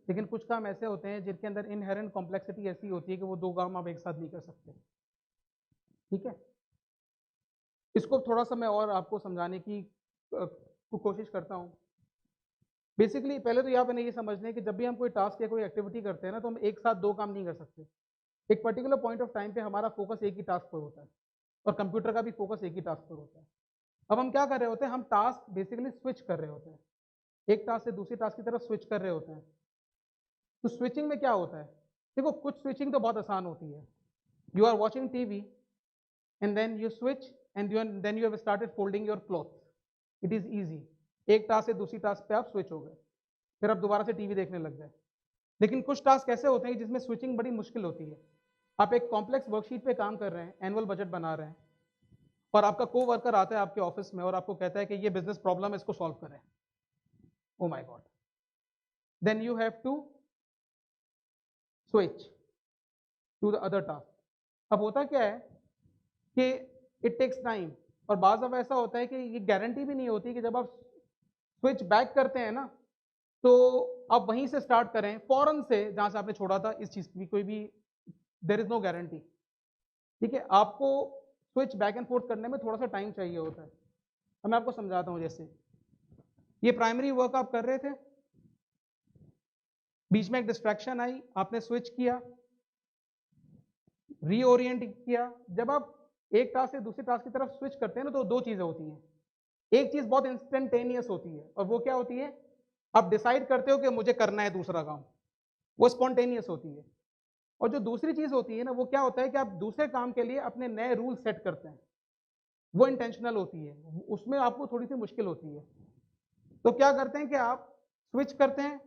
लेकिन कुछ काम ऐसे होते हैं जिनके अंदर इनहेरेंट कॉम्प्लेक्सिटी ऐसी होती है कि वो दो काम आप एक साथ नहीं कर सकते. ठीक है, इसको थोड़ा सा मैं और आपको समझाने की कोशिश करता हूँ. बेसिकली पहले तो यहाँ पे ये समझ लें कि जब भी हम कोई टास्क या कोई एक्टिविटी करते हैं ना, तो हम एक साथ दो काम नहीं कर सकते. एक पर्टिकुलर पॉइंट ऑफ टाइम पे हमारा फोकस एक ही टास्क पर होता है और कंप्यूटर का भी फोकस एक ही टास्क पर होता है. अब हम क्या कर रहे होते हैं, हम टास्क बेसिकली स्विच कर रहे होते हैं, एक टास्क से दूसरी टास्क की तरफ स्विच कर रहे होते हैं. तो स्विचिंग में क्या होता है, देखो कुछ स्विचिंग तो बहुत आसान होती है. You are watching TV and then you switch and then you have started folding your cloth. It is easy. एक टास्क से दूसरी टास्क पे आप स्विच हो गए, फिर आप दोबारा से टीवी देखने लग गए. लेकिन कुछ टास्क ऐसे होते हैं जिसमें स्विचिंग बड़ी मुश्किल होती है. आप एक कॉम्प्लेक्स वर्कशीट पे काम कर रहे हैं, एनुअल बजट बना रहे हैं, और आपका को वर्कर आता है आपके ऑफिस में और आपको कहता है कि ये बिजनेस प्रॉब्लम है, इसको सॉल्व करें. Oh my god. Then you have to switch to the other task. अब होता क्या है कि इट टेक्स टाइम, और बाज़ दफ़ा ऐसा होता है कि ये गारंटी भी नहीं होती कि जब आप स्विच बैक करते हैं ना, तो आप वहीं से स्टार्ट करें फौरन से जहां से आपने छोड़ा था. इस चीज़ की कोई भी देयर इज नो गारंटी. ठीक है, आपको स्विच बैक एंड फोर्थ करने में थोड़ा सा टाइम चाहिए होता है. अब मैं आपको समझाता हूँ. जैसे ये प्राइमरी वर्क आप कर रहे थे, बीच में एक डिस्ट्रैक्शन आई, आपने स्विच किया, रीओरिएंट किया. जब आप एक टास्क से दूसरे टास्क की तरफ स्विच करते हैं ना, तो दो चीजें होती हैं. एक चीज बहुत इंस्टेंटेनियस होती है, और वो क्या होती है, आप डिसाइड करते हो कि मुझे करना है दूसरा काम, वो स्पॉन्टेनियस होती है. और जो दूसरी चीज होती है ना, वो क्या होता है कि आप दूसरे काम के लिए अपने नए रूल सेट करते हैं, वो इंटेंशनल होती है, उसमें आपको थोड़ी सी मुश्किल होती है. तो क्या करते हैं कि आप स्विच करते हैं,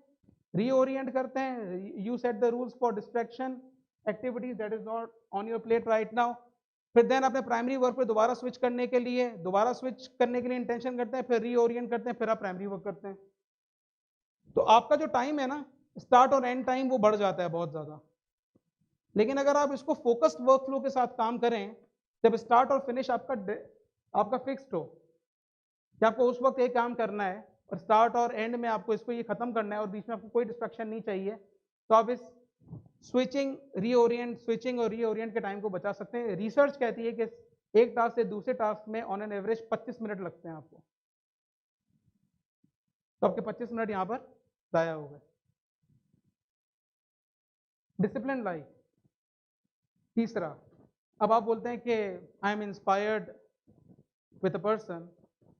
रीओरिएंट करते हैं, you set the rules for distraction activities that is not on your plate right now. फिर देन अपने प्राइमरी वर्क पे दोबारा स्विच करने के लिए इंटेंशन करते हैं, फिर रीओरिएंट करते हैं, फिर आप प्राइमरी वर्क करते हैं. तो आपका जो टाइम है ना, स्टार्ट और एंड टाइम, वो बढ़ जाता है बहुत ज्यादा. लेकिन अगर आप इसको फोकस्ड वर्क फ्लो के साथ काम करें, जब स्टार्ट और फिनिश आपका फिक्स्ड हो कि आपको उस वक्त एक काम करना है, और स्टार्ट और एंड में आपको इसको ये खत्म करना है, और बीच में आपको कोई डिस्ट्रक्शन नहीं चाहिए, तो आप इस स्विचिंग और रीओरिएंट के टाइम को बचा सकते हैं. रिसर्च कहती है कि एक टास्क से दूसरे टास्क में ऑन एन एवरेज 25 मिनट लगते हैं आपको. तो आपके 25 मिनट यहां पर जाया हो गए. डिसिप्लिन लाइफ तीसरा. अब आप बोलते हैं कि I am inspired with a person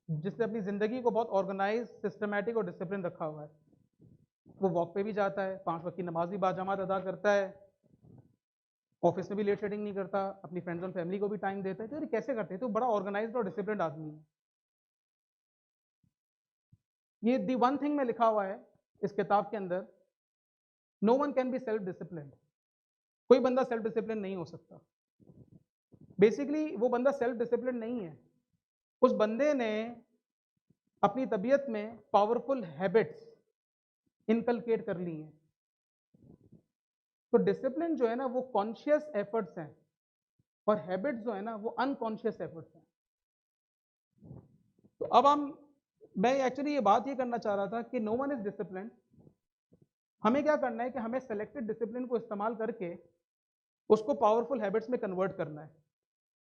जिसने अपनी जिंदगी को बहुत ऑर्गेनाइज, सिस्टमैटिक और डिसिप्लिन रखा हुआ है. वो वॉक पे भी जाता है, 5 वक्त की नमाज भी बाजमात अदा करता है, ऑफिस में भी लेट शेडिंग नहीं करता, अपनी फ्रेंड्स और फैमिली को भी टाइम देता है. तो ये कैसे करते हैं? तो बड़ा ऑर्गेनाइज्ड और डिसिप्लिन आदमी है. ये दी वन थिंग में लिखा हुआ है इस किताब के अंदर, no one can be self discipline. कोई बंदा सेल्फ डिसिप्लिन नहीं हो सकता. बेसिकली वो बंदा सेल्फ डिसिप्लिन नहीं है, उस बंदे ने अपनी तबीयत में पावरफुल हैबिट्स इनकलकेट कर ली हैं. तो डिसिप्लिन जो है ना, वो कॉन्शियस एफर्ट्स हैं, और हैबिट्स जो है ना, वो अनकॉन्शियस एफर्ट्स हैं. तो अब मैं एक्चुअली ये बात ये करना चाह रहा था कि नो वन इज डिसिप्लिन हमें क्या करना है कि हमें सेलेक्टेड डिसिप्लिन को इस्तेमाल करके उसको पावरफुल हैबिट्स में कन्वर्ट करना है,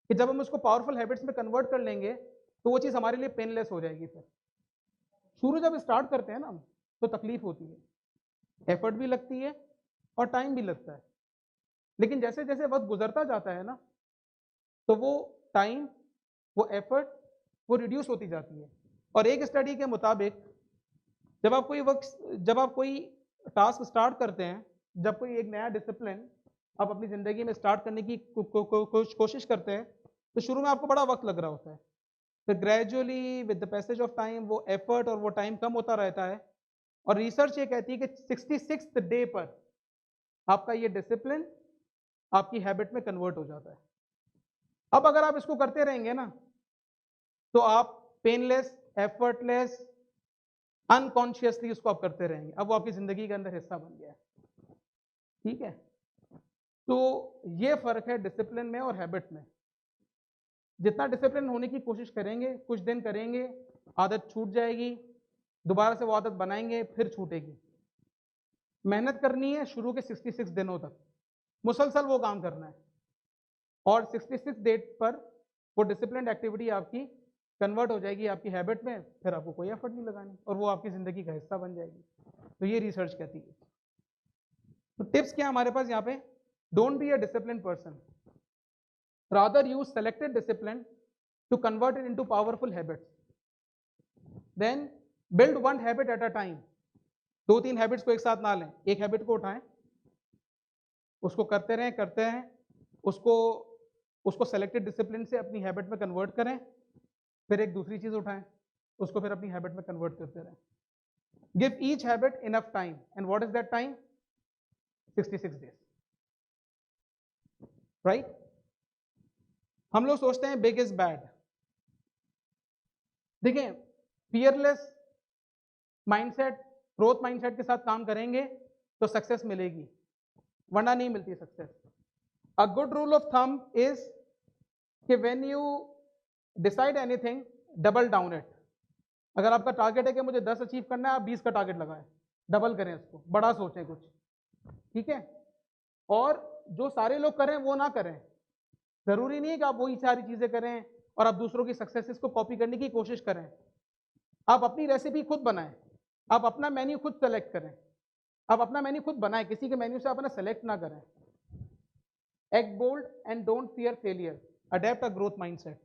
कि जब हम उसको पावरफुल हैबिट्स में कन्वर्ट कर लेंगे तो वो चीज़ हमारे लिए पेनलेस हो जाएगी। फिर शुरू जब स्टार्ट करते हैं ना हम, तो तकलीफ होती है, एफर्ट भी लगती है और टाइम भी लगता है, लेकिन जैसे जैसे वक्त गुजरता जाता है ना, तो वो टाइम, वो एफर्ट, वो रिड्यूस होती जाती है। और एक स्टडी के मुताबिक जब आप कोई टास्क स्टार्ट करते हैं, जब कोई एक नया डिसिप्लिन आप अपनी ज़िंदगी में स्टार्ट करने की कोशिश करते हैं, तो शुरू में आपको बड़ा वक्त लग रहा होता है, फिर gradually with the passage of time वो एफर्ट और वो टाइम कम होता रहता है, और रिसर्च ये कहती है कि 66th डे पर आपका ये डिसिप्लिन आपकी हैबिट में कन्वर्ट हो जाता है। अब अगर आप इसको करते रहेंगे ना, तो आप पेनलेस, एफर्टलेस, अनकॉन्शियसली उसको आप करते रहेंगे, अब वो आपकी जिंदगी के अंदर हिस्सा बन गया है। ठीक है, तो ये फर्क है डिसिप्लिन में और हैबिट में। जितना डिसिप्लिन होने की कोशिश करेंगे, कुछ दिन करेंगे, आदत छूट जाएगी, दोबारा से वो आदत बनाएंगे, फिर छूटेगी। मेहनत करनी है शुरू के 66 दिनों तक, मुसलसल वो काम करना है, और 66 डेट पर वो डिसिप्लिन एक्टिविटी आपकी कन्वर्ट हो जाएगी आपकी हैबिट में, फिर आपको कोई एफर्ट नहीं लगानी, और वो आपकी ज़िंदगी का हिस्सा बन जाएगी। तो ये रिसर्च कहती है। तो टिप्स क्या हमारे पास यहाँ पे? Don't be a discipline person, rather use selected discipline to convert it into powerful habits, then build one habit at a time. 2-3 habits को एक साथ ना लें, एक हैबिट को उठाएं, उसको करते हैं, उसको सेलेक्टेड डिसिप्लिन से अपनी हैबिट में कन्वर्ट करें, फिर एक दूसरी चीज उठाएं, उसको फिर अपनी हैबिट में कन्वर्ट करते रहें। Give each habit enough time, and what is that time? 66 days, right? हम लोग सोचते हैं बिग इज बैड। देखिए, फियरलेस माइंडसेट, ग्रोथ माइंडसेट के साथ काम करेंगे तो सक्सेस मिलेगी, वरना नहीं मिलती success. A good rule of thumb is कि when you decide anything, double down it. अगर आपका टारगेट है कि मुझे 10 अचीव करना है, आप 20 का टारगेट लगाएं, डबल करें इसको, बड़ा सोचें कुछ, ठीक है? और जो सारे लोग करें वो ना करें, जरूरी नहीं है कि आप वही सारी चीजें करें और आप दूसरों की सक्सेसेस को कॉपी करने की कोशिश करें। आप अपनी रेसिपी खुद बनाएं, आप अपना मेन्यू खुद सेलेक्ट करें, आप अपना मेन्यू खुद बनाएं, किसी के मेन्यू से अपना सेलेक्ट ना करें। Act bold and don't fear failure, adopt a growth mindset.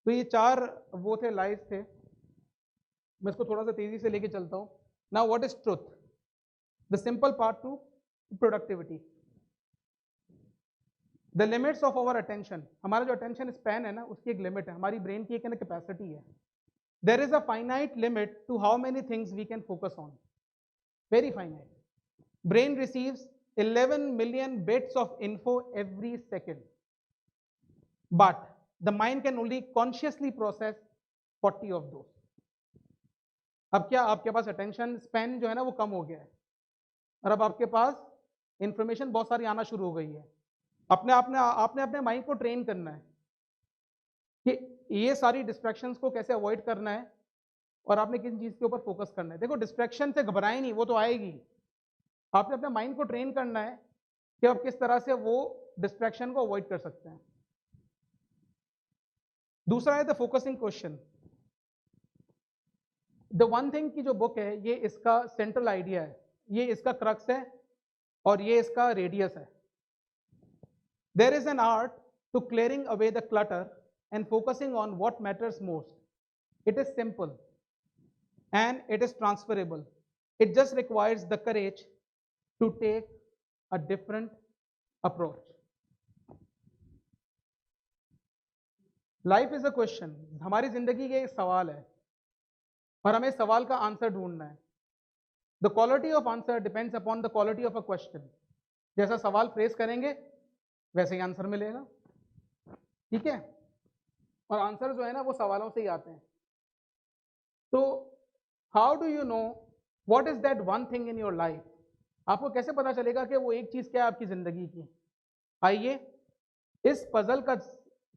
तो ये 4 वो थे, लाइफ थे। मैं इसको थोड़ा सा तेजी से लेके चलता हूं। Now what is truth? The simple part to productivity. The limits of our attention, हमारा जो अटेंशन स्पैन है ना, उसकी एक लिमिट है, हमारी ब्रेन की एक कैपेसिटी है। There is a finite limit to how many things we can focus on, very finite. Brain receives 11 million bits of info every second, but the mind can only consciously process 40 of those. अब क्या आपके पास attention span जो है ना वो कम हो गया है, और अब आपके पास इंफॉर्मेशन बहुत सारी आना शुरू हो गई है। आपने अपने माइंड को ट्रेन करना है कि ये सारी डिस्ट्रैक्शंस को कैसे अवॉइड करना है, और आपने किन चीज के ऊपर फोकस करना है। देखो, डिस्ट्रैक्शन से घबराएं नहीं, वो तो आएगी। आपने अपने माइंड को ट्रेन करना है कि आप किस तरह से वो डिस्ट्रैक्शन को अवॉइड कर सकते हैं। दूसरा है the focusing question. The one thing की जो बुक है, ये इसका सेंट्रल आइडिया है, ये इसका क्रक्स है, और ये इसका रेडियस है। There is an art to clearing away the clutter and focusing on what matters most. It is simple and it is transferable. It just requires the courage to take a different approach. Life is a question. हमारी जिंदगी के एक सवाल है, और हमें सवाल का आंसर ढूंढना है। The quality of answer depends upon the quality of a question. जैसा सवाल फ्रेस करेंगे वैसे ही आंसर मिलेगा, ठीक है? और आंसर जो है ना वो सवालों से ही आते हैं। तो how do you know what is that one thing in your life? आपको कैसे पता चलेगा कि वो एक चीज क्या है आपकी जिंदगी की? आइए इस पजल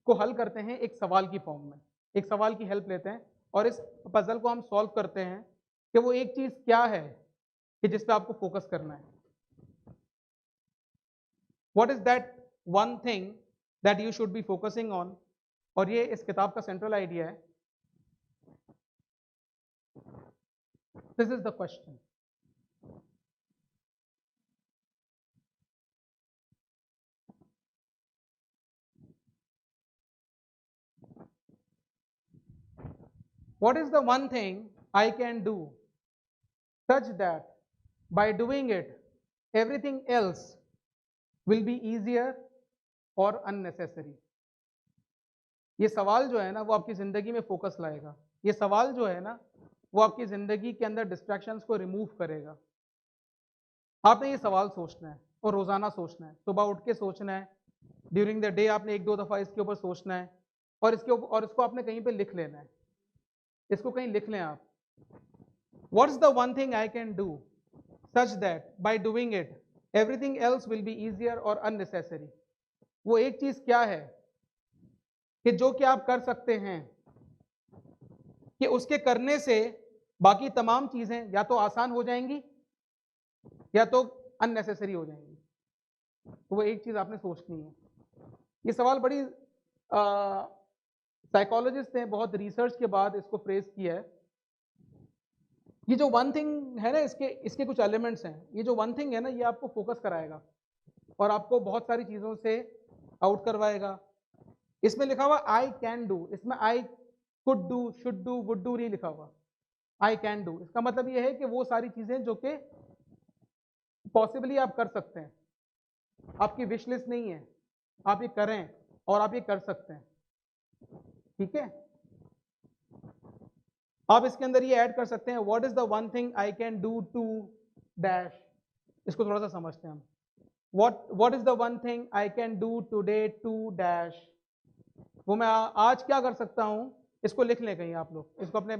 को हल करते हैं एक सवाल की फॉर्म में, एक सवाल की हेल्प लेते हैं और इस पजल को हम सॉल्व करते हैं कि वो एक चीज क्या है कि जिस पे आपको फोकस करना है. What is that one thing that you should be focusing on? और ये इस किताब का सेंट्रल आइडिया है. This is the question. What is the one thing I can do such that by doing it, everything else will be easier or unnecessary? ये सवाल जो है ना वो आपकी ज़िंदगी में फोकस लाएगा. ये सवाल जो है ना वो आपकी ज़िंदगी के अंदर डिस्ट्रैक्शंस को रिमूव करेगा. आपने ये सवाल सोचना है और रोज़ाना सोचना है. सुबह उठ के सोचना है, ड्यूरिंग द डे आपने 1-2 दफ़ा इसके ऊपर सोचना है और इसको आपने कहीं पे लिख लेना है. इसको कहीं लिख लें आप. What's the one thing I can do such that by doing it everything else will be easier or unnecessary? वो एक चीज क्या है कि जो कि आप कर सकते हैं कि उसके करने से बाकी तमाम चीजें या तो आसान हो जाएंगी या तो अननेसेसरी हो जाएंगी. तो वो एक चीज आपने सोचनी है. ये सवाल बड़ी साइकोलॉजिस्ट ने बहुत रिसर्च के बाद इसको फ्रेज किया है. ये जो वन थिंग है ना इसके कुछ एलिमेंट्स हैं. ये जो वन थिंग है ना ये आपको फोकस कराएगा और आपको बहुत सारी चीज़ों से आउट करवाएगा. इसमें लिखा हुआ आई कैन डू, इसमें I could do, should do, would do नहीं लिखा हुआ. आई कैन डू इसका मतलब ये है कि वो सारी चीज़ें जो कि पॉसिबली आप कर सकते हैं, आपकी विश लिस्ट नहीं है, आप ये करें और आप ये कर सकते हैं. ठीक है. आप इसके अंदर ये ऐड कर सकते हैं what is the one thing I can do to dash. इसको थोड़ा सा समझते हैं हम. What is the one thing I can do today to dash. वो मैं आज क्या कर सकता हूं, इसको लिख लें कहीं आप लोग. इसको अपने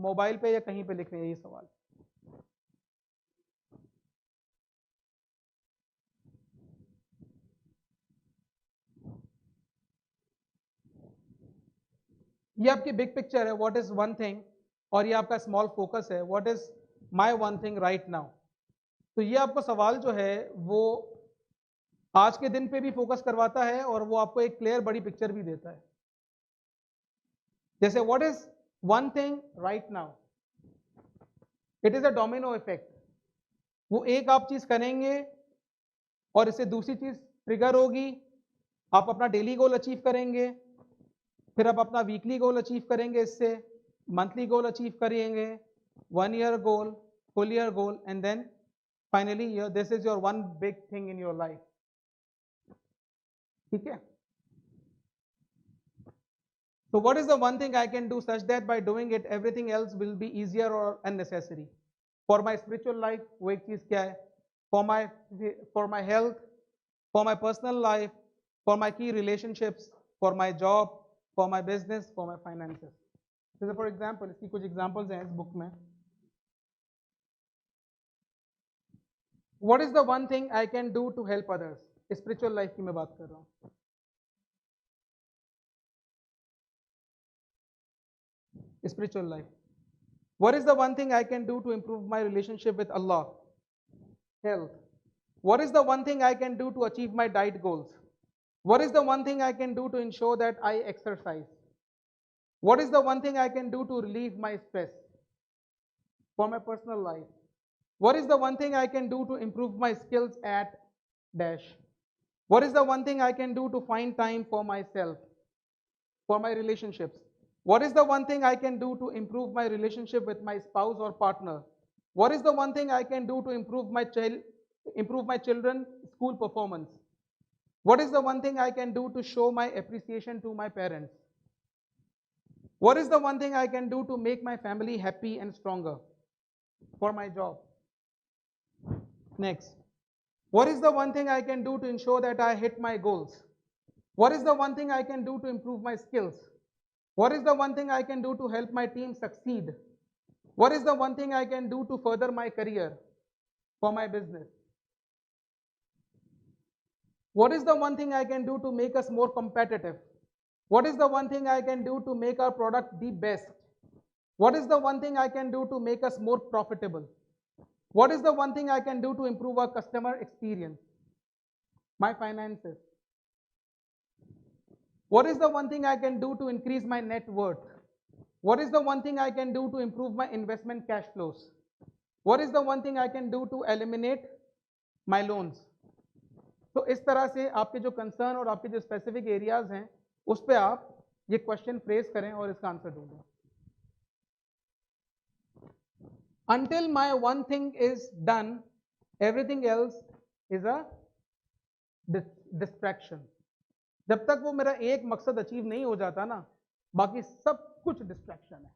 मोबाइल पे या कहीं पे लिख लें ये सवाल. ये आपकी बिग पिक्चर है व्हाट इज वन थिंग और ये आपका स्मॉल फोकस है what is my one thing right now. तो ये आपको सवाल जो है वो आज के दिन पे भी फोकस करवाता है और वो आपको एक क्लियर बड़ी पिक्चर भी देता है. जैसे what is one thing right now, it is a domino effect. वो एक आप चीज करेंगे और इससे दूसरी चीज ट्रिगर होगी. आप अपना डेली गोल अचीव करेंगे, फिर आप अपना वीकली गोल अचीव करेंगे, इससे मंथली गोल अचीव करेंगे, 1 year goal, full year goal, and then finally this is your one big thing in your life. ठीक है. So what is the one thing I can do such that by doing it everything else will be easier or unnecessary? For my spiritual life वो एक चीज क्या है, for my health, for my personal life, for my key relationships, for my job, for my business, for my finances. जैसे for example इसकी कुछ examples हैं इस book में. What is the one thing I can do to help others? Spiritual life की मैं बात कर रहा हूँ. Spiritual life. What is the one thing I can do to improve my relationship with Allah? Health. What is the one thing I can do to achieve my diet goals? What is the one thing I can do to ensure that I exercise? What is the one thing I can do to relieve my stress? For my personal life. What is the one thing I can do to improve my skills at dash? What is the one thing I can do to find time for myself, for my relationships? What is the one thing I can do to improve my relationship with my spouse or partner? What is the one thing I can do to improve my children's school performance? What is the one thing I can do to show my appreciation to my parents? What is the one thing I can do to make my family happy and stronger? For my job. Next. What is the one thing I can do to ensure that I hit my goals? What is the one thing I can do to improve my skills? What is the one thing I can do to help my team succeed? What is the one thing I can do to further my career, for my business? What is the one thing I can do to make us more competitive? What is the one thing I can do to make our product the best? What is the one thing I can do to make us more profitable? What is the one thing I can do to improve our customer experience? My finances. What is the one thing I can do to increase my net worth? What is the one thing I can do to improve my investment cash flows? What is the one thing I can do to eliminate my loans? तो इस तरह से आपके जो concern और आपके जो specific areas हैं उस पे आप ये क्वेश्चन फ्रेज करें और इसका आंसर ढूंढें. Until my one thing is done, everything else is a distraction. जब तक वो मेरा एक मकसद अचीव नहीं हो जाता ना, बाकी सब कुछ डिस्ट्रैक्शन है.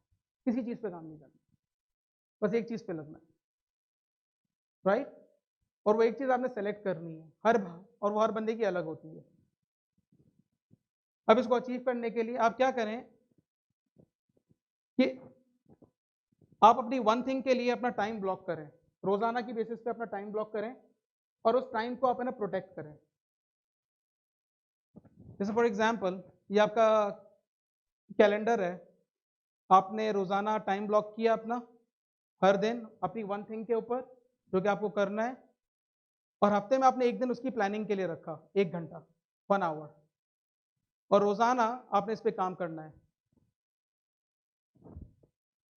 किसी चीज पे काम नहीं करना, बस एक चीज पे लगना है, राइट? और वो एक चीज आपने सेलेक्ट करनी है और वो हर बंदे की अलग होती है. अब इसको अचीव करने के लिए आप क्या करें कि आप अपनी वन थिंग के लिए अपना टाइम ब्लॉक करें, रोजाना की बेसिस पे अपना टाइम ब्लॉक करें और उस टाइम को आप है ना प्रोटेक्ट करें. जैसे फॉर एग्जांपल ये आपका कैलेंडर है, आपने रोजाना टाइम ब्लॉक किया अपना हर दिन अपनी वन थिंग के ऊपर जो कि आपको करना है, और हफ्ते में आपने एक दिन उसकी प्लानिंग के लिए रखा, 1 घंटा 1 आवर, और रोजाना आपने इस पे काम करना है.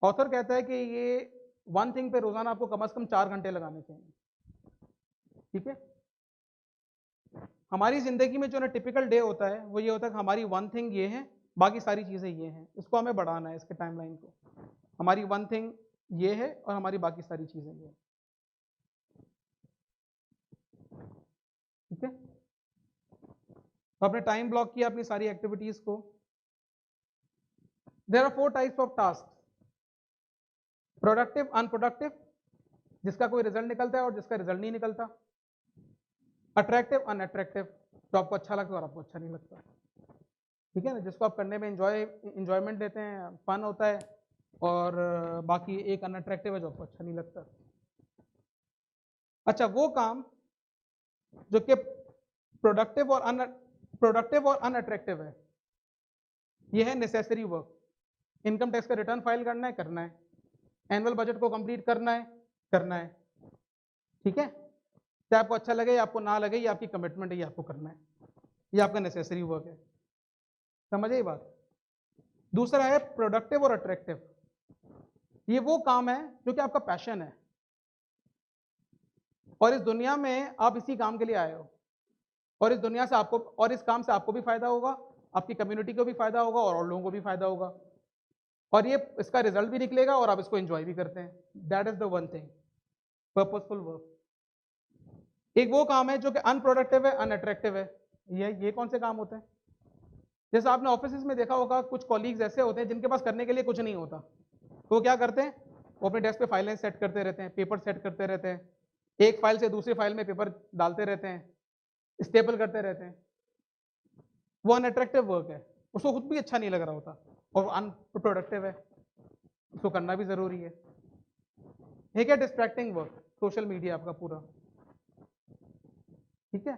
ऑथर कहता है कि ये वन थिंग पे रोजाना आपको कम से कम 4 घंटे लगाने चाहिए. ठीक है? हमारी जिंदगी में जो ना टिपिकल डे होता है वो ये होता है कि हमारी वन थिंग ये है, बाकी सारी चीजें ये हैं. इसको हमें बढ़ाना है, इसके टाइमलाइन को. हमारी वन थिंग ये है और हमारी बाकी सारी चीजें ये हैं. ठीक है? तो आपने टाइम ब्लॉक किया अपनी सारी एक्टिविटीज को. There are 4 types of task: productive, unproductive, जिसका कोई रिजल्ट निकलता है और जिसका रिजल्ट नहीं निकलता. अट्रैक्टिव, अनअट्रैक्टिव, जो आपको अच्छा लगता है और आपको अच्छा नहीं लगता. ठीक है ना? जिसको आप करने में इंजॉयमेंट लेते हैं, फन होता है, और बाकी एक अनअट्रैक्टिव है जो आपको अच्छा नहीं लगता. अच्छा, वो काम जो कि प्रोडक्टिव और अनअट्रैक्टिव है, ये है नेसेसरी वर्क. इनकम टैक्स का रिटर्न फाइल करना है, एनुअल बजट को कंप्लीट करना है. ठीक है? चाहे आपको अच्छा लगे या आपको ना लगे, ये आपकी कमिटमेंट है, ये आपको करना है, ये आपका नेसेसरी वर्क है. समझे ये बात? दूसरा है प्रोडक्टिव और अट्रैक्टिव. ये वो काम है जो कि आपका पैशन है और इस दुनिया में आप इसी काम के लिए आए हो, और इस दुनिया से आपको और इस काम से आपको भी फायदा होगा, आपकी कम्युनिटी को भी फायदा होगा और लोगों को भी फायदा होगा, और ये इसका रिजल्ट भी निकलेगा और आप इसको एंजॉय भी करते हैं. That is the one thing, purposeful work. एक वो काम है जो कि अनप्रोडक्टिव है, अनअट्रैक्टिव है. ये कौन से काम होते हैं? जैसे आपने ऑफिस में देखा होगा, कुछ कॉलीग्स ऐसे होते हैं जिनके पास करने के लिए कुछ नहीं होता, तो वो क्या करते हैं? वो अपने डेस्क पे फाइलें सेट करते रहते हैं, पेपर सेट करते रहते हैं, एक फाइल से दूसरी फाइल में पेपर डालते रहते हैं, स्टेपल करते रहते हैं. वो अनअट्रैक्टिव वर्क है, उसको खुद भी अच्छा नहीं लग रहा होता, और अनप्रोडक्टिव है, उसको करना भी जरूरी है. एक है डिस्ट्रैक्टिंग वर्क, सोशल मीडिया आपका पूरा. ठीक है?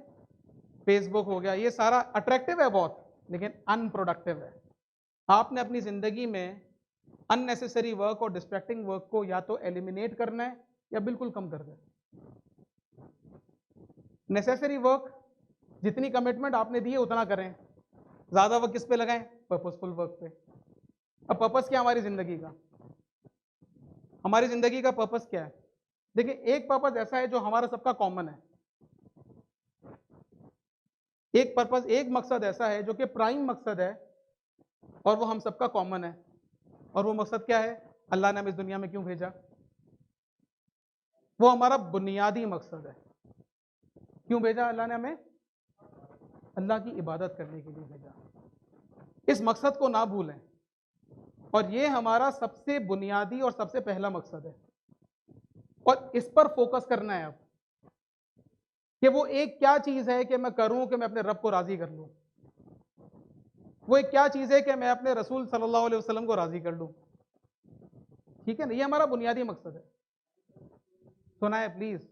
फेसबुक हो गया, ये सारा अट्रैक्टिव है बहुत, लेकिन अनप्रोडक्टिव है. आपने अपनी जिंदगी में अननेसेसरी वर्क और डिस्ट्रैक्टिंग वर्क को या तो एलिमिनेट करना है या बिल्कुल कम कर देना. नेसेसरी वर्क, जितनी कमिटमेंट आपने दी है उतना करें. ज्यादा वर्क किस पे लगाएं? पर्पसफुल वर्क पे. अब पर्पस क्या हमारी जिंदगी का? हमारी जिंदगी का पर्पस क्या है? देखिए, एक पर्पस ऐसा है जो हमारा सबका कॉमन है. एक पर्पस, एक मकसद ऐसा है जो कि प्राइम मकसद है और वो हम सबका कॉमन है. और वो मकसद क्या है? अल्लाह ने हमें इस दुनिया में क्यों भेजा? वो हमारा बुनियादी मकसद है. क्यों भेजा अल्लाह ने हमें? अल्लाह की इबादत करने के लिए भेजा. इस मकसद को ना भूलें, और ये हमारा सबसे बुनियादी और सबसे पहला मकसद है, और इस पर फोकस करना है अब कि वो एक क्या चीज है कि मैं करूं कि मैं अपने रब को राजी कर लूं. वो एक क्या चीज है कि मैं अपने रसूल सल्लल्लाहु अलैहि वसल्लम को राजी कर लूं. ठीक है ना? ये हमारा बुनियादी मकसद है. सुना है प्लीज?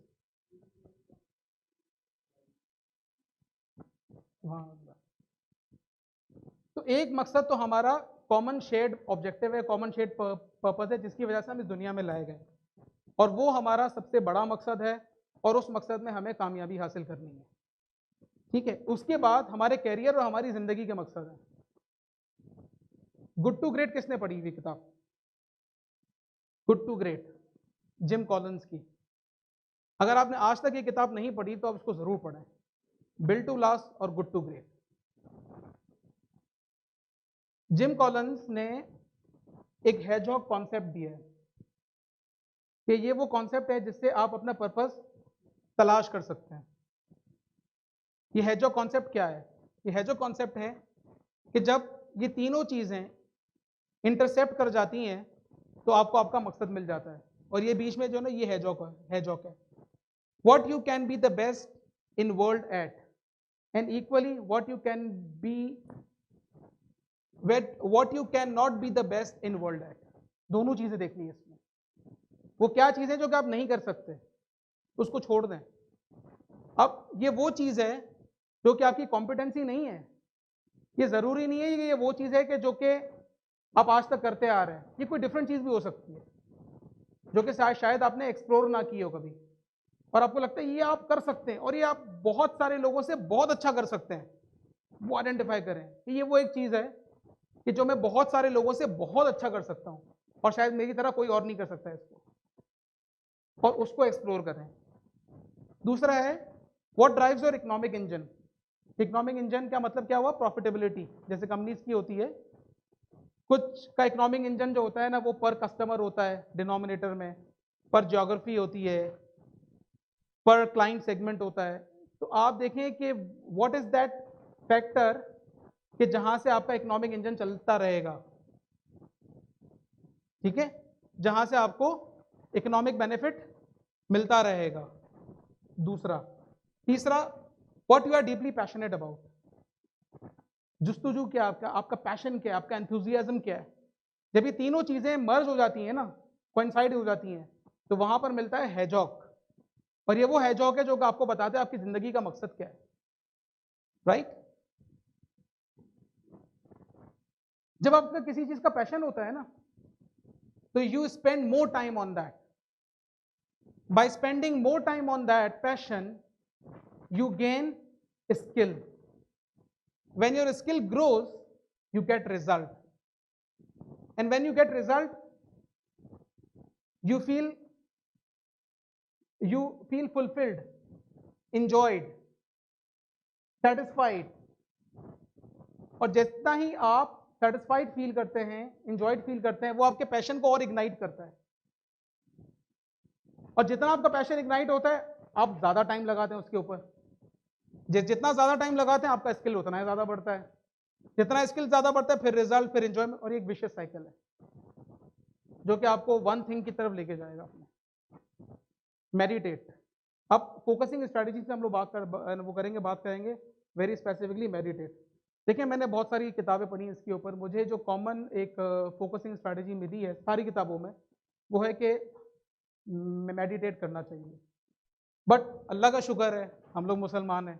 तो एक मकसद तो हमारा कॉमन शेड ऑब्जेक्टिव है, कॉमन शेड पर्पस है, जिसकी वजह से हम इस दुनिया में लाए गए. और वो हमारा सबसे बड़ा मकसद है और उस मकसद में हमें कामयाबी हासिल करनी है। ठीक है, उसके बाद हमारे कैरियर और हमारी जिंदगी के मकसद है। गुड टू ग्रेट किसने पढ़ी हुई किताब? Good to great, Jim Collins की। अगर आपने आज तक ये किताब नहीं पढ़ी तो आप इसको जरूर पढ़ें, बिल्ड टू लास्ट और good to great. Jim Collins ने एक हेजहॉग कॉन्सेप्ट दिया है कि ये वो कॉन्सेप्ट है जिससे आप अपना पर्पस तलाश कर सकते हैं। ये हेजहॉग कॉन्सेप्ट क्या है? ये हेजहॉग कॉन्सेप्ट है कि जब ये तीनों चीजें इंटरसेप्ट कर जाती हैं तो आपको आपका मकसद मिल जाता है। और ये बीच में जो ना ये हेजहॉग है। What you can be the best in world at and equally what you can be what you can not be the best in world at. दोनों चीजें देखनी है इसमें। वो क्या चीजें जो कि आप नहीं कर सकते उसको छोड़ दें। अब ये वो चीज है जो कि आपकी कॉम्पिटेंसी नहीं है। ये जरूरी नहीं है कि ये वो चीज है कि जो कि आप आज तक करते आ रहे हैं। ये कोई डिफरेंट चीज भी हो सकती है जो कि शायद आपने एक्सप्लोर ना की हो कभी और आपको लगता है ये आप कर सकते हैं और ये आप बहुत सारे लोगों से बहुत अच्छा कर सकते हैं। वो आइडेंटिफाई करें कि ये वो एक चीज है कि जो मैं बहुत सारे लोगों से बहुत अच्छा कर सकता हूं और शायद मेरी तरह कोई और नहीं कर सकता इसको, और उसको एक्सप्लोर करें। दूसरा है what drives your economic engine. Economic engine का मतलब क्या हुआ? प्रॉफिटेबिलिटी। जैसे कंपनीज की होती है, कुछ का इकोनॉमिक इंजन जो होता है ना वो पर कस्टमर होता है डिनोमिनेटर में, पर ज्योग्राफी होती है, पर क्लाइंट सेगमेंट होता है। तो आप देखें कि व्हाट इज दैट फैक्टर कि जहां से आपका इकोनॉमिक इंजन चलता रहेगा। ठीक है, जहां से आपको इकोनॉमिक बेनिफिट मिलता रहेगा। दूसरा। तीसरा, what you are deeply passionate about. जुस्तुजू क्या आपका, आपका पैशन क्या है, आपका एंथुजियाज्म क्या है। जब ये तीनों चीजें मर्ज हो जाती हैं ना, कोइंसाइड हो जाती हैं, तो वहां पर मिलता है हेजॉग। और ये वो हेजॉग है जो आपको बताते हैं आपकी जिंदगी का मकसद क्या है। राइट? जब आपका किसी चीज का पैशन होता है ना तो you spend more time on that. By spending more time on that passion you gain skill. When your skill grows, you get result. And when you get result, you feel fulfilled, enjoyed, satisfied. और जितना ही आप satisfied feel करते हैं, enjoyed feel करते हैं, वो आपके passion को और इग्नाइट करता है। और जितना आपका पैशन इग्नाइट होता है आप ज्यादा टाइम लगाते हैं उसके ऊपर। जितना ज्यादा टाइम लगाते हैं आपका स्किल उतना ही ज्यादा बढ़ता है। जितना स्किल ज्यादा बढ़ता है फिर रिजल्ट, फिर एंजॉयमेंट, और एक विशेष साइकिल है जो कि आपको वन थिंग की तरफ लेके जाएगा अपने। मेडिटेट। अब फोकसिंग स्ट्रेटजी से हम लोग बात करेंगे वेरी स्पेसिफिकली मेडिटेट। देखिए मैंने बहुत सारी किताबें पढ़ी इसके ऊपर। मुझे जो कॉमन एक फोकसिंग स्ट्रेटजी मिली है सारी किताबों में वो है कि मेडिटेट करना चाहिए। बट अल्लाह का शुक्र है हम लोग मुसलमान हैं,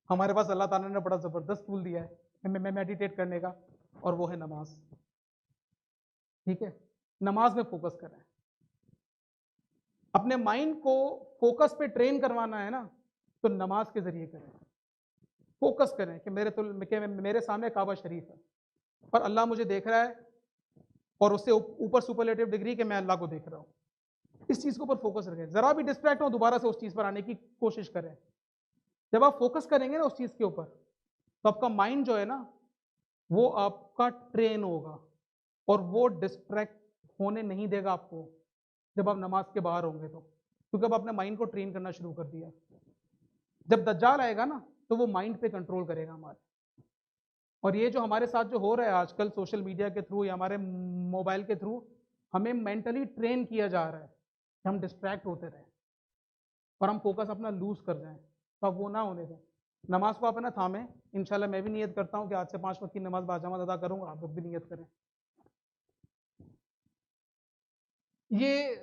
हमारे पास अल्लाह ताला ने बड़ा ज़बरदस्त टूल दिया है मेडिटेट करने का, और वो है नमाज। ठीक है, नमाज में फोकस करें। अपने माइंड को फोकस पे ट्रेन करवाना है ना तो नमाज के जरिए करें। फोकस करें कि मेरे सामने काबा शरीफ है और अल्लाह मुझे देख रहा है, और उससे ऊपर सुपरलेटिव डिग्री कि मैं अल्लाह को देख रहा हूँ। इस चीज़ के ऊपर फोकस रखें। जरा भी डिस्ट्रैक्ट हो दोबारा से उस चीज़ पर आने की कोशिश करें। जब आप फोकस करेंगे ना उस चीज़ के ऊपर तो आपका माइंड जो है ना वो आपका ट्रेन होगा और वो डिस्ट्रैक्ट होने नहीं देगा आपको जब आप नमाज के बाहर होंगे तो, क्योंकि आप अपने माइंड को ट्रेन करना शुरू कर दिया। जब दज्जाल आएगा ना तो वो माइंड पे कंट्रोल करेगा हमारे। और ये जो हमारे साथ जो हो रहा है आजकल सोशल मीडिया के थ्रू या हमारे मोबाइल के थ्रू, हमें मेंटली ट्रेन किया जा रहा है कि हम डिस्ट्रैक्ट होते रहे और हम फोकस अपना लूज कर जाएं। तो अब वो ना होने दें। नमाज को आप है ना थामें। इंशाल्लाह मैं भी नियत करता हूँ कि आज से 5 वक्त की नमाज बाजमात अदा करूँगा, आप लोग भी नियत करें। ये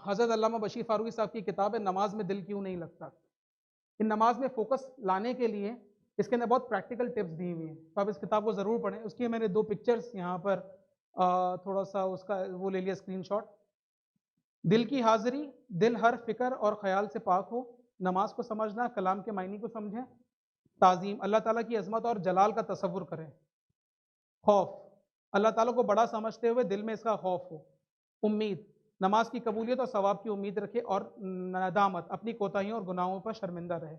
हज़रत अल्लामा बशीर फारूकी साहब की किताब है नमाज में दिल क्यों नहीं लगता। इन नमाज में फोकस लाने के लिए इसके अंदर बहुत प्रैक्टिकल टिप्स दी हुई हैं, तो आप इस किताब को ज़रूर पढ़ें। उसकी मैंने 2 पिक्चर्स यहाँ पर थोड़ा सा उसका वो ले लिया स्क्रीनशॉट। दिल की हाजिरी, दिल हर फिक्र और ख्याल से पाक हो, नमाज को समझना, कलाम के मायने को समझें, ताज़ीम, अल्लाह ताला की अज़मत और जलाल का तसव्वुर करें, खौफ, अल्लाह ताला को बड़ा समझते हुए दिल में इसका खौफ हो, उम्मीद, नमाज की कबूलियत और सवाब की उम्मीद रखे, और नदामत, अपनी कोताहियों और गुनाहों पर शर्मिंदा रहे।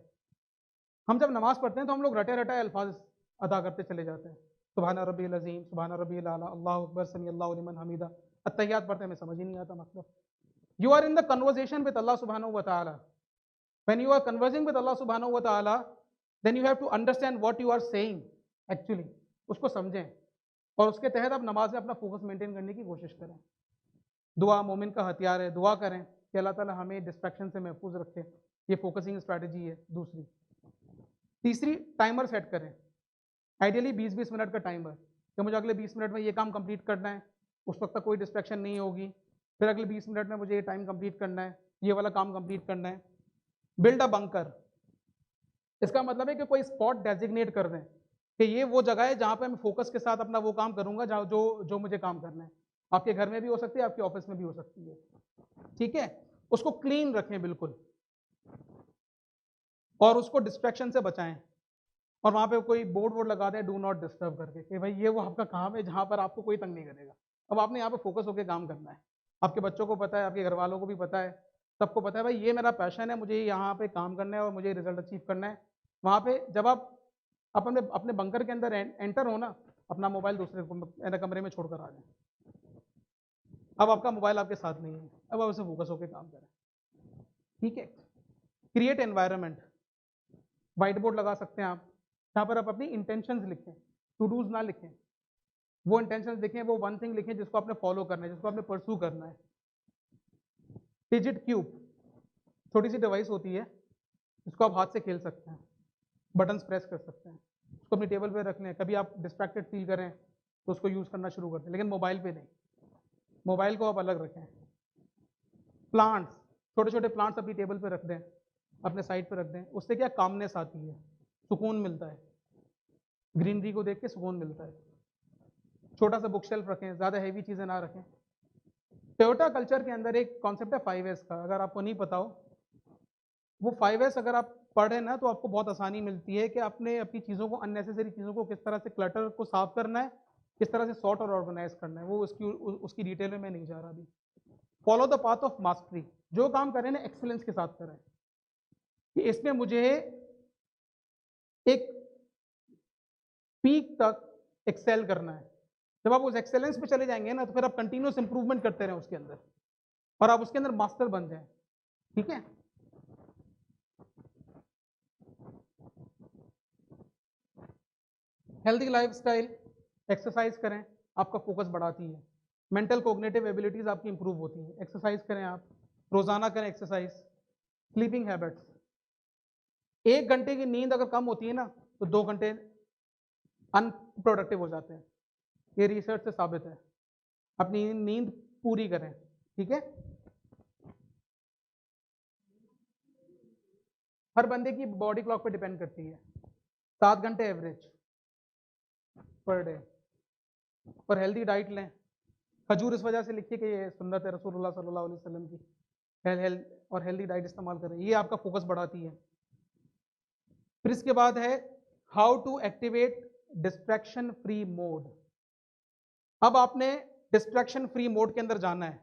हम जब नमाज पढ़ते हैं तो हम लोग रटे रटाए अल्फाज अदा करते चले जाते हैं, सुबहान रब्बिल अज़ीम, सुबहान रब्बिल आला, अल्लाहु अकबर, समी अल्लाहु लिमन हमीदा, अत्तहियात पढ़ते हमें समझ ही नहीं आता मतलब। You are in the conversation with Allah subhanahu wa ta'ala. When you are conversing with Allah subhanahu wa ta'ala, then you have to understand what you are saying actually. उसको समझें और उसके तहत आप नमाज में अपना फोकस मेंटेन करने की कोशिश करें। दुआ मोमिन का हथियार है, दुआ करें कि अल्लाह ताला हमें डिस्ट्रैक्शन से महफूज रखे। ये फोकसिंग स्ट्रैटेजी है दूसरी। तीसरी, टाइमर सेट करें, आइडियली 20-20 मिनट का टाइमर, कि मुझे अगले 20 मिनट में ये काम कंप्लीट करना है, उस वक्त तक कोई डिस्ट्रैक्शन नहीं होगी, फिर अगले 20 मिनट में मुझे ये टाइम कंप्लीट करना है, ये वाला काम कंप्लीट करना है। बिल्ड अ बंकर, इसका मतलब है कि कोई स्पॉट डेजिग्नेट कर दें कि ये वो जगह है जहाँ पे मैं फोकस के साथ अपना वो काम करूंगा जहाँ जो मुझे काम करना है। आपके घर में भी हो सकती है, आपके ऑफिस में भी हो सकती है, ठीक है। उसको क्लीन रखें बिल्कुल, और उसको डिस्ट्रैक्शन से बचाएं, और वहाँ पे कोई बोर्ड लगा दें डू नॉट डिस्टर्ब करके, कि भाई ये वो आपका काम है जहाँ पर आपको कोई तंग नहीं करेगा। अब आपने यहाँ पे फोकस होकर काम करना है, आपके बच्चों को पता है, आपके घर वालों को भी पता है, सबको पता है भाई ये मेरा पैशन है, मुझे यहाँ पे काम करना है और मुझे रिजल्ट अचीव करना है। वहाँ पे जब आप अपने अपने बंकर के अंदर एंटर हो ना, अपना मोबाइल दूसरे कमरे में छोड़कर आ जाए। अब आपका मोबाइल आपके साथ नहीं है, अब आप उसे फोकस होकर काम करें, ठीक है। क्रिएट एनवायरनमेंट, व्हाइट बोर्ड लगा सकते हैं आप, जहाँ पर आप अपनी इंटेंशंस लिखें, टू डूज ना लिखें, वो इंटेंशंस लिखें, वो वन थिंग लिखें जिसको आपने फॉलो करना है, जिसको आपने परस्यू करना है। डिजिट क्यूब, छोटी सी डिवाइस होती है, इसको आप हाथ से खेल सकते हैं, बटन्स प्रेस कर सकते हैं, उसको अपनी टेबल पे रख लें, कभी आप डिस्ट्रैक्टेड फील करें तो उसको यूज़ करना शुरू कर दें, लेकिन मोबाइल पे नहीं, मोबाइल को आप अलग रखें। प्लांट्स, छोटे छोटे प्लांट्स अपनी टेबल पे रख दें, अपने साइड पे रख दें, उससे क्या कामनेस आती है, सुकून मिलता है, ग्रीनरी को देख के सुकून मिलता है। छोटा सा बुक शेल्फ रखें, ज़्यादा हैवी चीज़ें ना रखें। टोयोटा कल्चर के अंदर एक कॉन्सेप्ट है 5S का, अगर आपको नहीं पता हो, वो 5S अगर आप पढ़े ना तो आपको बहुत आसानी मिलती है कि अपनी चीज़ों को, अननेसेसरी चीज़ों को किस तरह से क्लटर को साफ करना है, किस तरह से सॉर्ट और ऑर्गेनाइज करना है। वो उसकी डिटेल में मैं नहीं जा रहा अभी। Follow the path of mastery, जो काम करें ना एक्सीलेंस के साथ करें, कि इसमें मुझे एक पीक तक एक्सेल करना है। जब आप उस एक्सेलेंस पे चले जाएंगे ना तो फिर आप कंटिन्यूस इंप्रूवमेंट करते रहें उसके अंदर, और आप उसके अंदर मास्टर बन जाएं, ठीक है। हेल्दी लाइफस्टाइल, एक्सरसाइज करें, आपका फोकस बढ़ाती है, मेंटल कोग्निटिव एबिलिटीज आपकी इंप्रूव होती है। एक्सरसाइज करें, आप रोजाना करें एक्सरसाइज। स्लीपिंग हैबिट्स, 1 घंटे की नींद अगर कम होती है ना तो 2 घंटे अनप्रोडक्टिव हो जाते हैं, ये रिसर्च से साबित है। अपनी नींद पूरी करें, ठीक है। हर बंदे की बॉडी क्लॉक पे डिपेंड करती है, 7 घंटे एवरेज पर डे, और हेल्दी डाइट लें। खजूर इस वजह से लिखी कि ये सुन्नत है रसूलुल्लाह सल्लल्लाहु अलैहि वसल्लम की, और हेल्दी डाइट इस्तेमाल करें, ये आपका फोकस बढ़ाती है। फिर इसके बाद है how to activate distraction free mode. अब आपने डिस्ट्रैक्शन फ्री मोड के अंदर जाना है,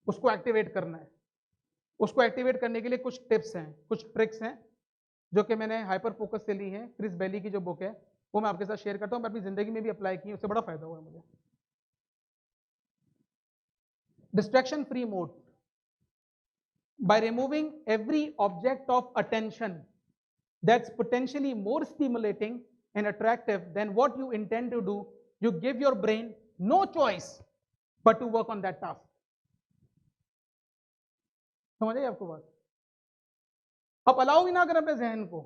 उसको एक्टिवेट करना है। उसको एक्टिवेट करने के लिए कुछ टिप्स हैं, कुछ ट्रिक्स हैं, जो कि मैंने हाइपर फोकस से ली है, क्रिस बेली की जो बुक है वो मैं आपके साथ शेयर करता हूँ। मैं अपनी जिंदगी में भी अप्लाई की है, उससे बड़ा फायदा हुआ है मुझे। Distraction free mode, by removing every object of attention that's potentially more stimulating and attractive than what you intend to do, you give your brain no choice but to work on that task. समझ आई आपको बात? आप allow ही ना करें अपने जहन को,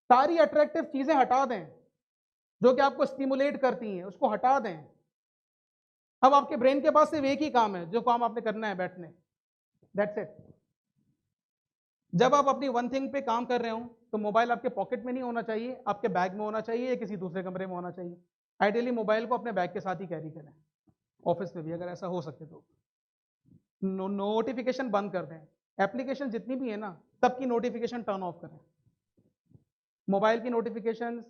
सारी अट्रैक्टिव चीजें हटा दें जो कि आपको स्टिमुलेट करती हैं, उसको हटा दें। अब आपके ब्रेन के पास सिर्फ एक ही काम है, जो काम आपने करना है, बैठने, दैट्स इट। जब आप अपनी वन थिंग पे काम कर रहे हो तो मोबाइल आपके पॉकेट में नहीं होना चाहिए, आपके बैग में होना चाहिए या किसी दूसरे कमरे में होना चाहिए। आइडियली मोबाइल को अपने बैग के साथ ही कैरी करें, ऑफिस में भी अगर ऐसा हो सके तो। नोटिफिकेशन बंद कर दें। एप्लीकेशन जितनी भी है ना, सबकी नोटिफिकेशन टर्न ऑफ करें। मोबाइल की नोटिफिकेशन,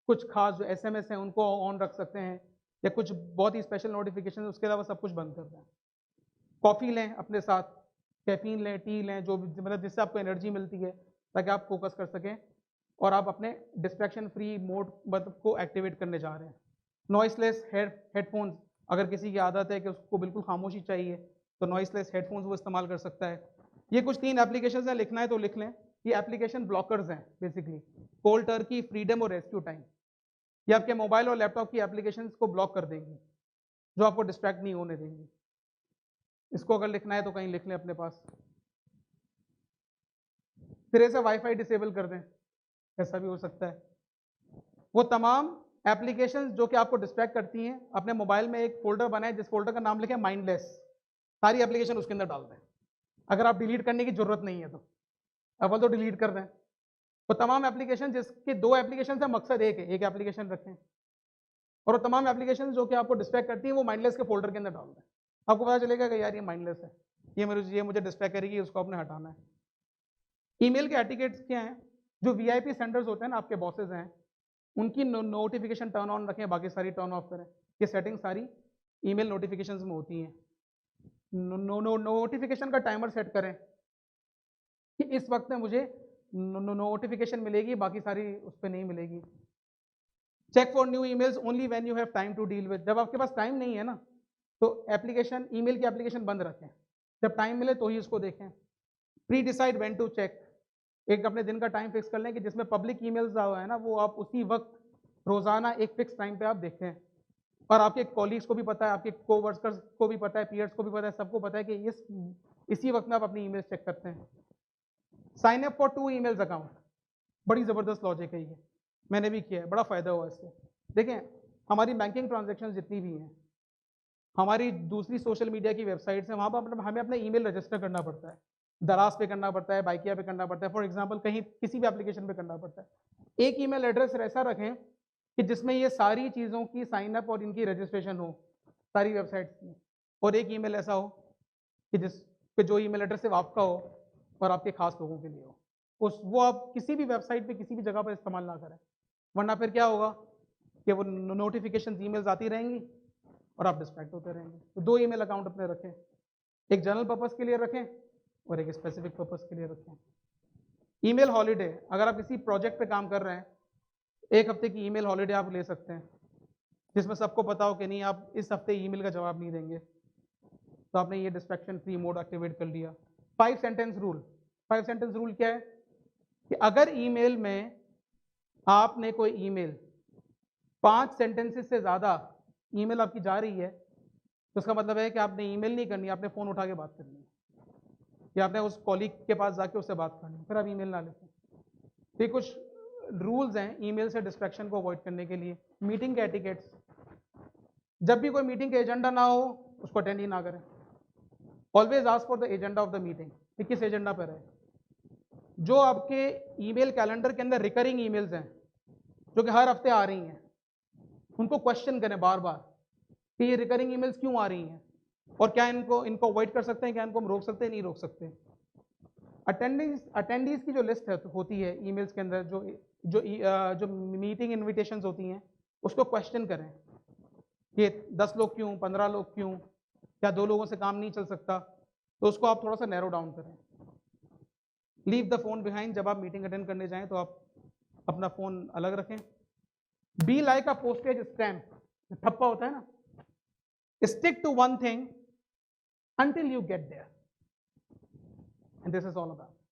कुछ खास जो SMS हैं उनको ऑन रख सकते हैं, या कुछ बहुत ही स्पेशल नोटिफिकेशन, उसके अलावा सब कुछ बंद कर दें। कॉफ़ी लें अपने साथ, कैफीन लें, टी लें, जो मतलब जिससे आपको एनर्जी मिलती है ताकि आप फोकस कर सकें, और आप अपने डिस्ट्रैक्शन फ्री मोड मतलब को एक्टिवेट करने जा रहे हैं। नॉइसलेस हेडफोन्स, अगर किसी की आदत है कि उसको बिल्कुल खामोशी चाहिए तो नॉइसलेस हेडफोन्स वो इस्तेमाल कर सकता है। ये कुछ 3 एप्लीकेशंस हैं, लिखना है तो लिख लें। ये एप्लीकेशन ब्लॉकर्स हैं बेसिकली, कोल्ड टर्की, फ्रीडम और रेस्क्यू टाइम। ये आपके मोबाइल और लैपटॉप की एप्लीकेशंस को ब्लॉक कर देंगी, जो आपको डिस्ट्रैक्ट नहीं होने देंगी। इसको अगर लिखना है तो कहीं लिख लें अपने पास। फिर से वाईफाई डिसेबल कर दें, ऐसा भी हो सकता है। वो तमाम एप्लीकेशंस जो कि आपको डिस्ट्रैक्ट करती हैं, अपने मोबाइल में एक फोल्डर बनाएं जिस फोल्डर का नाम लिखें माइंडलेस। सारी एप्लीकेशन उसके अंदर डाल दें। अगर आप डिलीट करने की जरूरत नहीं है तो अव्वल तो डिलीट कर दें। वो तमाम एप्लीकेशन जिसके 2 एप्लीकेशन का मकसद एक है, एक एप्लीकेशन रखें, और वो तमाम एप्लीकेशन जो कि आपको डिस्ट्रैक्ट करती हैं वो माइंडलेस के फोल्डर के अंदर डाल दें। आपको पता चलेगा कि यार ये माइंडलेस है, ये मुझे डिस्ट्रैक्ट करेगी, उसको आपने हटाना है। ईमेल के एटिकेट्स क्या हैं? जो VIP सेंडर्स होते हैं ना, आपके बॉसेस हैं, उनकी नोटिफिकेशन टर्न ऑन रखें, बाकी सारी टर्न ऑफ करें। ये सेटिंग सारी ईमेल नोटिफिकेशंस में होती हैं। नोटिफिकेशन का टाइमर सेट करें कि इस वक्त में मुझे नोटिफिकेशन मिलेगी, बाकी सारी उस पर नहीं मिलेगी। Check for new emails only when you have time to deal with. जब आपके पास टाइम नहीं है ना, तो एप्लीकेशन, ईमेल की एप्लीकेशन बंद रखें, जब टाइम मिले तो ही उसको देखें। Pre decide when to check, एक अपने दिन का टाइम फिक्स कर लें कि जिसमें पब्लिक ईमेल्स है ना, वो आप उसी वक्त रोजाना एक फिक्स टाइम पे आप देखें। और आपके कॉलीग्स को भी पता है, आपके कोवर्कर्स को भी पता है, पीयर्स को भी पता है, सबको पता है कि इसी वक्त में आप अपनी ईमेल्स चेक करते हैं। Sign up for 2 emails account, बड़ी ज़बरदस्त लॉजिक है ये, मैंने भी किया है, बड़ा फ़ायदा हुआ इससे। देखें, हमारी बैंकिंग ट्रांजेक्शन जितनी भी हैं, हमारी दूसरी सोशल मीडिया की वेबसाइट्स हैं, वहाँ पर हमें अपना ईमेल रजिस्टर करना पड़ता है। दराज पे करना पड़ता है, बाइकिया पे करना पड़ता है, फॉर एग्जांपल कहीं किसी भी एप्लीकेशन पे करना पड़ता है। एक ईमेल एड्रेस ऐसा रखें कि जिसमें ये सारी चीज़ों की साइन अप और इनकी रजिस्ट्रेशन हो, सारी वेबसाइट्स की। और एक ईमेल ऐसा हो कि जिस पे जो ईमेल एड्रेस सिर्फ आपका हो और आपके खास लोगों के लिए हो। वो आप किसी भी वेबसाइट पे किसी भी जगह पर इस्तेमाल ना करें, वरना फिर क्या होगा कि वो नोटिफिकेशन ईमेल्स आती रहेंगी और आप डिस्ट्रैक्ट होते रहेंगे। तो 2 ईमेल अकाउंट अपने रखें, एक जनरल पर्पस के लिए रखें और एक स्पेसिफिक पर्पस के लिए रखें। ईमेल हॉलीडे, अगर आप किसी प्रोजेक्ट पे काम कर रहे हैं, 1 हफ्ते की ईमेल हॉलीडे आप ले सकते हैं, जिसमें सबको पता हो कि नहीं आप इस हफ्ते ईमेल का जवाब नहीं देंगे, तो आपने ये डिस्ट्रैक्शन फ्री मोड एक्टिवेट कर लिया। 5 सेंटेंस रूल, 5 सेंटेंस रूल क्या है कि अगर ईमेल में आपने कोई ईमेल 5 सेंटेंसेस से ज़्यादा ईमेल आपकी जा रही है, तो उसका मतलब है कि आपने ईमेल नहीं करनी, आपने फ़ोन उठा के बात करनी है, या आपने उस कॉलीग के पास जाके उससे बात करनी है, फिर आप ईमेल ना लिखें। तो ये कुछ रूल्स हैं ईमेल से डिस्ट्रैक्शन को अवॉइड करने के लिए। मीटिंग के एटिकेट्स, जब भी कोई मीटिंग का एजेंडा ना हो उसको अटेंड ही ना करें। Always ask for the agenda of the meeting, कि किस एजेंडा पर है। जो आपके ईमेल कैलेंडर के अंदर रिकरिंग ईमेल्स हैं जो कि हर हफ्ते आ रही हैं, उनको क्वेश्चन करें बार बार कि ये रिकरिंग ईमेल्स क्यों आ रही हैं और क्या इनको अवॉइड कर सकते हैं, क्या इनको हम रोक सकते हैं, नहीं रोक सकते। अटेंडीज की जो लिस्ट होती है ईमेल्स के अंदर, जो मीटिंग इन्विटेशंस होती हैं, उसको क्वेश्चन करें कि 10 लोग क्यों, 15 लोग क्यों, क्या 2 लोगों से काम नहीं चल सकता, तो उसको आप थोड़ा सा नैरो डाउन करें। लीव द फोन बिहाइंड, जब आप मीटिंग अटेंड करने जाएं तो आप अपना फोन अलग रखें। Be like a postage stamp, ठप्पा होता है ना, stick to one thing until you get there, and this is all about